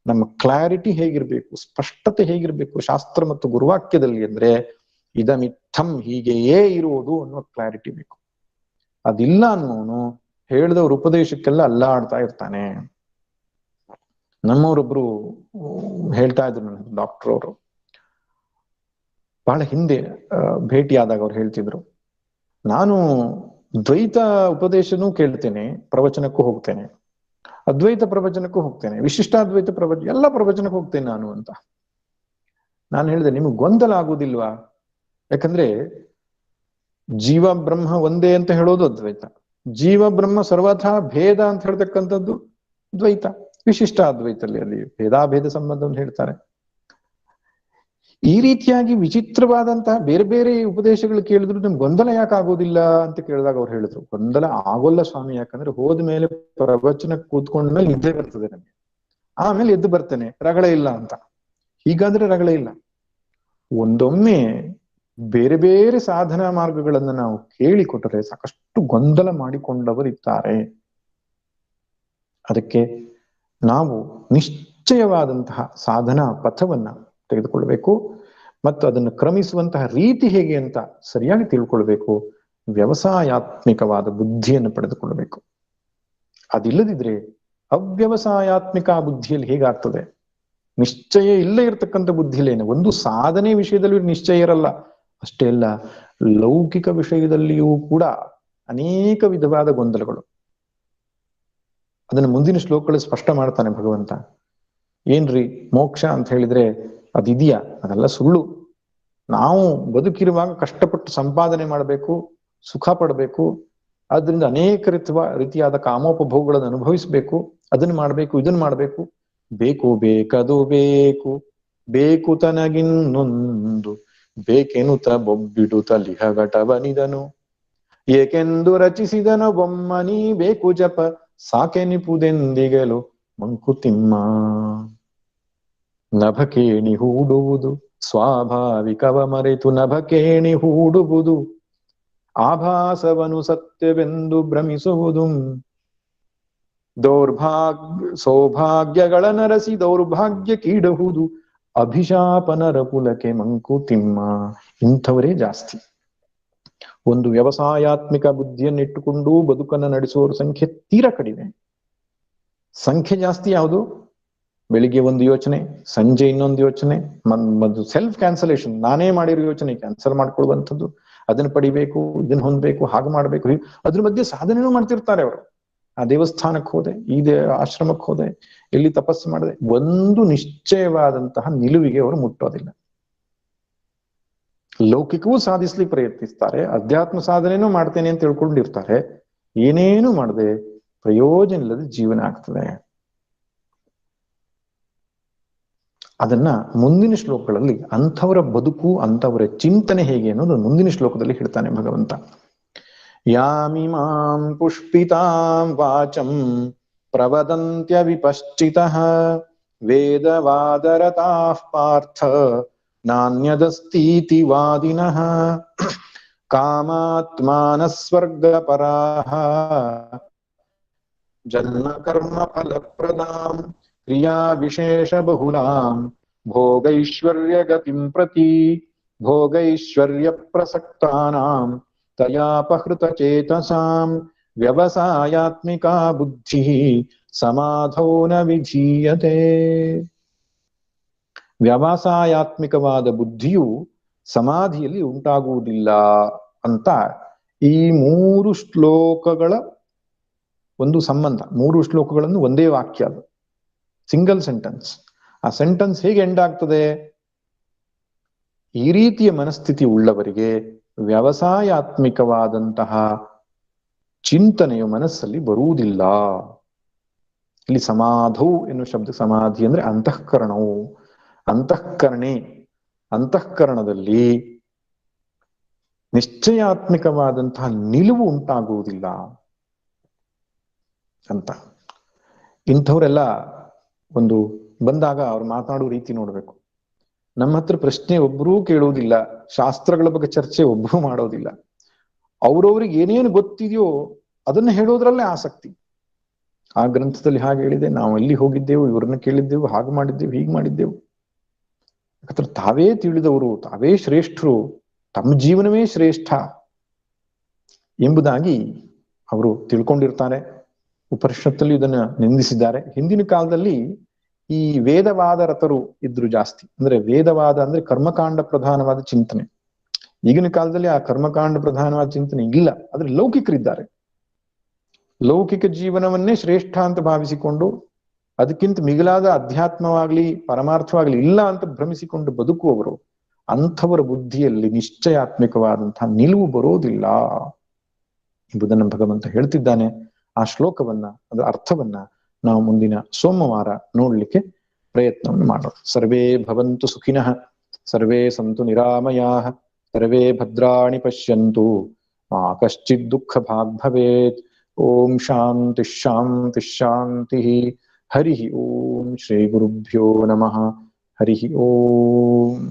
ನಮ್ಮ ಕ್ಲಾರಿಟಿ ಹೇಗಿರ್ಬೇಕು, ಸ್ಪಷ್ಟತೆ ಹೇಗಿರ್ಬೇಕು ಶಾಸ್ತ್ರ ಮತ್ತು ಗುರುವಾಕ್ಯದಲ್ಲಿ ಅಂದ್ರೆ ಇದಮಿತ್ತಂ, ಹೀಗೆಯೇ ಇರುವುದು ಅನ್ನೋ ಕ್ಲಾರಿಟಿ ಬೇಕು. ಅದಿಲ್ಲ ಅನ್ನೋನು ಹೇಳಿದವ್ರ ಉಪದೇಶಕ್ಕೆಲ್ಲ ಅಲ್ಲಾಡ್ತಾ ಇರ್ತಾನೆ. ನಮ್ಮವರೊಬ್ರು ಹೇಳ್ತಾ ಇದ್ರು, ನನ್ನ ಡಾಕ್ಟರ್ ಅವರು ಬಹಳ ಹಿಂದೆ ಭೇಟಿಯಾದಾಗ ಅವ್ರು ಹೇಳ್ತಿದ್ರು, ನಾನು ದ್ವೈತ ಉಪದೇಶನೂ ಕೇಳ್ತೇನೆ, ಪ್ರವಚನಕ್ಕೂ ಹೋಗ್ತೇನೆ, ಅದ್ವೈತ ಪ್ರವಚನಕ್ಕೂ ಹೋಗ್ತೇನೆ, ವಿಶಿಷ್ಟಾದ್ವೈತ ಪ್ರವಚನ ಎಲ್ಲ ಪ್ರವಚನಕ್ಕೂ ಹೋಗ್ತೇನೆ ನಾನು ಅಂತ. ನಾನು ಹೇಳಿದೆ, ನಿಮಗೆ ಗೊಂದಲ ಆಗುದಿಲ್ವಾ? ಯಾಕಂದ್ರೆ ಜೀವ ಬ್ರಹ್ಮ ಒಂದೇ ಅಂತ ಹೇಳೋದು ಅದ್ವೈತ, ಜೀವ ಬ್ರಹ್ಮ ಸರ್ವಥಾ ಭೇದ ಅಂತ ಹೇಳ್ತಕ್ಕಂಥದ್ದು ದ್ವೈತ. ವಿಶಿಷ್ಟ ಅದ್ವೈತಲ್ಲಿ ಅಲ್ಲಿ ಭೇದಾಭೇದ ಸಂಬಂಧವನ್ನು ಹೇಳ್ತಾರೆ. ಈ ರೀತಿಯಾಗಿ ವಿಚಿತ್ರವಾದಂತಹ ಬೇರೆ ಬೇರೆ ಉಪದೇಶಗಳು ಕೇಳಿದ್ರು ನಿಮ್ಗೆ ಗೊಂದಲ ಯಾಕೆ ಆಗೋದಿಲ್ಲ ಅಂತ ಕೇಳಿದಾಗ ಅವ್ರು ಹೇಳಿದ್ರು, ಗೊಂದಲ ಆಗೋಲ್ಲ ಸ್ವಾಮಿ, ಯಾಕಂದ್ರೆ ಹೋದ್ಮೇಲೆ ಪ್ರವಚನ ಕೂತ್ಕೊಂಡ್ಮೇಲೆ ನಿದ್ದೆ ಬರ್ತದೆ ನಮ್ಗೆ, ಆಮೇಲೆ ಎದ್ದು ಬರ್ತೇನೆ, ರಗಳೆ ಇಲ್ಲ ಅಂತ. ಹೀಗಾದ್ರೆ ರಗಳೆ ಇಲ್ಲ. ಒಂದೊಮ್ಮೆ ಬೇರೆ ಬೇರೆ ಸಾಧನಾ ಮಾರ್ಗಗಳನ್ನ ನಾವು ಕೇಳಿಕೊಟ್ಟರೆ ಸಾಕಷ್ಟು ಗೊಂದಲ ಮಾಡಿಕೊಂಡವರಿದ್ದಾರೆ. ಅದಕ್ಕೆ ನಾವು ನಿಶ್ಚಯವಾದಂತಹ ಸಾಧನಾ ಪಥವನ್ನ ತೆಗೆದುಕೊಳ್ಬೇಕು ಮತ್ತು ಅದನ್ನು ಕ್ರಮಿಸುವಂತಹ ರೀತಿ ಹೇಗೆ ಅಂತ ಸರಿಯಾಗಿ ತಿಳ್ಕೊಳ್ಬೇಕು. ವ್ಯವಸಾಯಾತ್ಮಿಕವಾದ ಬುದ್ಧಿಯನ್ನು ಪಡೆದುಕೊಳ್ಳಬೇಕು. ಅದಿಲ್ಲದಿದ್ರೆ ಅವ್ಯವಸಾಯಾತ್ಮಿಕ ಬುದ್ಧಿಯಲ್ಲಿ ಹೇಗಾಗ್ತದೆ? ನಿಶ್ಚಯ ಇಲ್ಲೇ ಇರತಕ್ಕಂಥ ಬುದ್ಧಿಲೇನೆ. ಒಂದು ಸಾಧನೆ ವಿಷಯದಲ್ಲಿ ನಿಶ್ಚಯ ಇರಲ್ಲ ಅಷ್ಟೇ ಅಲ್ಲ, ಲೌಕಿಕ ವಿಷಯದಲ್ಲಿಯೂ ಕೂಡ ಅನೇಕ ವಿಧವಾದ ಗೊಂದಲಗಳು. ಅದನ್ನು ಮುಂದಿನ ಶ್ಲೋಕಗಳಲ್ಲಿ ಸ್ಪಷ್ಟ ಮಾಡ್ತಾನೆ ಭಗವಂತ. ಏನ್ರಿ ಮೋಕ್ಷ ಅಂತ ಹೇಳಿದ್ರೆ ಅದಿದೆಯಾ? ಅದೆಲ್ಲ ಸುಳ್ಳು. ನಾವು ಬದುಕಿರುವಾಗ ಕಷ್ಟಪಟ್ಟು ಸಂಪಾದನೆ ಮಾಡಬೇಕು, ಸುಖ ಪಡಬೇಕು, ಆದ್ರಿಂದ ಅನೇಕ ರೀತಿಯಾದ ಕಾಮೋಪಭೋಗಗಳನ್ನು ಅನುಭವಿಸ್ಬೇಕು, ಅದನ್ನ ಮಾಡ್ಬೇಕು, ಇದನ್ನ ಮಾಡ್ಬೇಕು, ಬೇಕು ಬೇಕದು ಬೇಕು, ಬೇಕು ತನಗಿನ್ನೊಂದು ಬೇಕೆನುತ ಬೊಬ್ಬಿಡುತ್ತ ಲಿಹಗಟವನಿದನು, ಏಕೆಂದು ರಚಿಸಿದನು ಬೊಮ್ಮನಿ ಬೇಕು ಜಪ ಸಾಕೆನಿಪುದೆಂದಿಗಲು ಮಂಕುತಿಮ್ಮ. ನಭಕೇಣಿ ಹೂಡುವುದು ಸ್ವಾಭಾವಿಕವ ಮರೆತು ನಭಕೇಣಿ ಹೂಡುವುದು, ಆಭಾಸವನು ಸತ್ಯವೆಂದು ಭ್ರಮಿಸುವುದು, ಸೌಭಾಗ್ಯಗಳ ನರಸಿ ದೌರ್ಭಾಗ್ಯ ಕೀಡುವುದು, ಅಭಿಶಾಪನರ ಕುಲಕ್ಕೆ ಮಂಕುತಿಮ್ಮ. ಇಂಥವರೇ ಜಾಸ್ತಿ. ಒಂದು ವ್ಯವಸಾಯಾತ್ಮಿಕ ಬುದ್ಧಿಯನ್ನಿಟ್ಟುಕೊಂಡು ಬದುಕನ್ನು ನಡೆಸುವವರ ಸಂಖ್ಯೆ ತೀರಾ ಕಡಿಮೆ. ಸಂಖ್ಯೆ ಜಾಸ್ತಿ ಯಾವುದು? ಬೆಳಿಗ್ಗೆ ಒಂದು ಯೋಚನೆ, ಸಂಜೆ ಇನ್ನೊಂದು ಯೋಚನೆ, ಸೆಲ್ಫ್ ಕ್ಯಾನ್ಸಲೇಷನ್, ನಾನೇ ಮಾಡಿರೋ ಯೋಚನೆ ಕ್ಯಾನ್ಸಲ್ ಮಾಡ್ಕೊಳ್ಳುವಂಥದ್ದು, ಅದನ್ನ ಪಡಿಬೇಕು, ಇದನ್ನ ಹೊಂದಬೇಕು, ಹಾಗೆ ಮಾಡ್ಬೇಕು, ಅದ್ರ ಮಧ್ಯೆ ಸಾಧನೆನೂ ಮಾಡ್ತಿರ್ತಾರೆ ಅವರು. ಆ ದೇವಸ್ಥಾನಕ್ಕೆ ಹೋದೆ, ಈ ಆಶ್ರಮಕ್ಕೆ ಹೋದೆ, ಎಲ್ಲಿ ತಪಸ್ಸು ಮಾಡಿದೆ, ಒಂದು ನಿಶ್ಚಯವಾದಂತಹ ನಿಲುವಿಗೆ ಅವರು ಮುಟ್ಟೋದಿಲ್ಲ. ಲೌಕಿಕವೂ ಸಾಧಿಸ್ಲಿಕ್ಕೆ ಪ್ರಯತ್ನಿಸ್ತಾರೆ, ಅಧ್ಯಾತ್ಮ ಸಾಧನೆನೂ ಮಾಡ್ತೇನೆ ಅಂತ ತಿಳ್ಕೊಂಡಿರ್ತಾರೆ, ಏನೇನು ಮಾಡದೆ ಪ್ರಯೋಜನ ಇಲ್ಲದ ಜೀವನ ಆಗ್ತದೆ. ಅದನ್ನ ಮುಂದಿನ ಶ್ಲೋಕಗಳಲ್ಲಿ ಅಂಥವರ ಬದುಕು, ಅಂಥವರ ಚಿಂತನೆ ಹೇಗೆ ಅನ್ನೋದು ಮುಂದಿನ ಶ್ಲೋಕದಲ್ಲಿ ಹೇಳ್ತಾನೆ ಭಗವಂತ. ಯಾಮಿಮಾಂ ಪುಷ್ಪಿತಾಂ ವಾಚಂ ಪ್ರವದಂತ್ಯ ವಿಪಶ್ಚಿತಃ ವೇದವಾದರತಾಃ ಪಾರ್ಥ ನಾನ್ಯದಸ್ತೀತಿ ವಾದಿನಃ ಕಾಮಾತ್ಮಾನಃ ಸ್ವರ್ಗಪರಾಃ ಜನ್ಮ ಕರ್ಮ ಫಲಪ್ರದಾಂ ಕ್ರಿಯಾ ವಿಶೇಷ ಬಹುಲಾಂ ಭೋಗೈಶ್ವರ್ಯ ಗತಿಂ ಪ್ರತಿ ಭೋಗೈಶ್ವರ್ಯ ಪ್ರಸಕ್ತಾನಾಂ ತಯಾಪಹೃತ ಚೇತಸಾಂ ವ್ಯವಸಾಯಾತ್ಮಿಕಾ ಬುದ್ಧಿ ಸಮಾಧೌ ನ ವಿಧೀಯತೆ. ವ್ಯವಸಾಯಾತ್ಮಿಕವಾದ ಬುದ್ಧಿಯು ಸಮಾಧಿಯಲ್ಲಿ ಉಂಟಾಗುವುದಿಲ್ಲ ಅಂತ ಈ 3 ಶ್ಲೋಕಗಳ ಒಂದು ಸಂಬಂಧ. 3 ಶ್ಲೋಕಗಳನ್ನು ಒಂದೇ ವಾಕ್ಯ, ಅದು ಸಿಂಗಲ್ ಸೆಂಟೆನ್ಸ್. ಆ ಸೆಂಟೆನ್ಸ್ ಹೇಗೆ ಎಂಡ್ ಆಗ್ತದೆ? ಈ ರೀತಿಯ ಮನಸ್ಥಿತಿ ಉಳ್ಳವರಿಗೆ ವ್ಯವಸಾಯಾತ್ಮಿಕವಾದಂತಹ ಚಿಂತನೆಯು ಮನಸ್ಸಲ್ಲಿ ಬರುವುದಿಲ್ಲ. ಇಲ್ಲಿ ಸಮಾಧೌ ಎನ್ನುವ ಶಬ್ದ, ಸಮಾಧಿ ಅಂದ್ರೆ ಅಂತಃಕರಣವು, ಅಂತಃಕರಣೆ, ಅಂತಃಕರಣದಲ್ಲಿ ನಿಶ್ಚಯಾತ್ಮಿಕವಾದಂತಹ ನಿಲುವು ಉಂಟಾಗುವುದಿಲ್ಲ ಅಂತ. ಇಂಥವರೆಲ್ಲ ಒಂದು ಬಂದಾಗ ಅವ್ರು ಮಾತನಾಡುವ ರೀತಿ ನೋಡ್ಬೇಕು. ನಮ್ಮ ಹತ್ರ ಪ್ರಶ್ನೆ ಒಬ್ಬರೂ ಕೇಳುವುದಿಲ್ಲ, ಶಾಸ್ತ್ರಗಳ ಬಗ್ಗೆ ಚರ್ಚೆ ಒಬ್ಬರೂ ಮಾಡೋದಿಲ್ಲ. ಅವ್ರವ್ರಿಗೆ ಏನೇನು ಗೊತ್ತಿದೆಯೋ ಅದನ್ನ ಹೇಳೋದ್ರಲ್ಲೇ ಆಸಕ್ತಿ. ಆ ಗ್ರಂಥದಲ್ಲಿ ಹಾಗೆ ಹೇಳಿದೆ, ನಾವು ಅಲ್ಲಿ ಹೋಗಿದ್ದೆವು, ಇವ್ರನ್ನ ಕೇಳಿದ್ದೆವು, ಹಾಗೆ ಮಾಡಿದ್ದೆವು, ಹೀಗೆ ಮಾಡಿದ್ದೆವು. ಯಾಕಂದ್ರೆ ತಾವೇ ತಿಳಿದವರು, ತಾವೇ ಶ್ರೇಷ್ಠರು, ತಮ್ಮ ಜೀವನವೇ ಶ್ರೇಷ್ಠ ಎಂಬುದಾಗಿ ಅವರು ತಿಳ್ಕೊಂಡಿರ್ತಾರೆ. ಉಪನಿಷತ್ತಲ್ಲಿ ಇದನ್ನ ನಿಂದಿಸಿದ್ದಾರೆ. ಹಿಂದಿನ ಕಾಲದಲ್ಲಿ ಈ ವೇದವಾದ ರಥರು ಇದ್ರು ಜಾಸ್ತಿ. ಅಂದ್ರೆ ವೇದವಾದ ಅಂದ್ರೆ ಕರ್ಮಕಾಂಡ ಪ್ರಧಾನವಾದ ಚಿಂತನೆ. ಈಗಿನ ಕಾಲದಲ್ಲಿ ಆ ಕರ್ಮಕಾಂಡ ಪ್ರಧಾನವಾದ ಚಿಂತನೆ ಇಲ್ಲ, ಆದ್ರೆ ಲೌಕಿಕರಿದ್ದಾರೆ. ಲೌಕಿಕ ಜೀವನವನ್ನೇ ಶ್ರೇಷ್ಠ ಅಂತ ಭಾವಿಸಿಕೊಂಡು ಅದಕ್ಕಿಂತ ಮಿಗಿಲಾದ ಅಧ್ಯಾತ್ಮವಾಗ್ಲಿ ಪರಮಾರ್ಥವಾಗ್ಲಿ ಇಲ್ಲ ಅಂತ ಭ್ರಮಿಸಿಕೊಂಡು ಬದುಕುವವರು, ಅಂಥವರ ಬುದ್ಧಿಯಲ್ಲಿ ನಿಶ್ಚಯಾತ್ಮಕವಾದಂತಹ ನಿಲುವು ಬರೋದಿಲ್ಲ ಎಂಬುದನ್ನು ಭಗವಂತ ಹೇಳ್ತಿದ್ದಾನೆ. ಆ ಶ್ಲೋಕವನ್ನ, ಅದರ ಅರ್ಥವನ್ನ ನಾವು ಮುಂದಿನ ಸೋಮವಾರ ನೋಡ್ಲಿಕ್ಕೆ ಪ್ರಯತ್ನವನ್ನು ಮಾಡೋಣ. ಸರ್ವೇ ಭವಂತು ಸುಖಿನಃ, ಸರ್ವೇ ಸಂತು ನಿರಾಮಯಾಃ, ಸರ್ವೇ ಭದ್ರಾಣಿ ಪಶ್ಯಂತು, ಮಾ ಕಶ್ಚಿತ್ ದುಃಖ ಭಾಗ್ ಭವೇತ್. ಓಂ ಶಾಂತಿ ಶಾಂತಿ ಶಾಂತಿ. ಹರಿ ಓಂ ಶ್ರೀ ಗುರುಭ್ಯೋ ನಮಃ. ಹರಿ ಓಂ.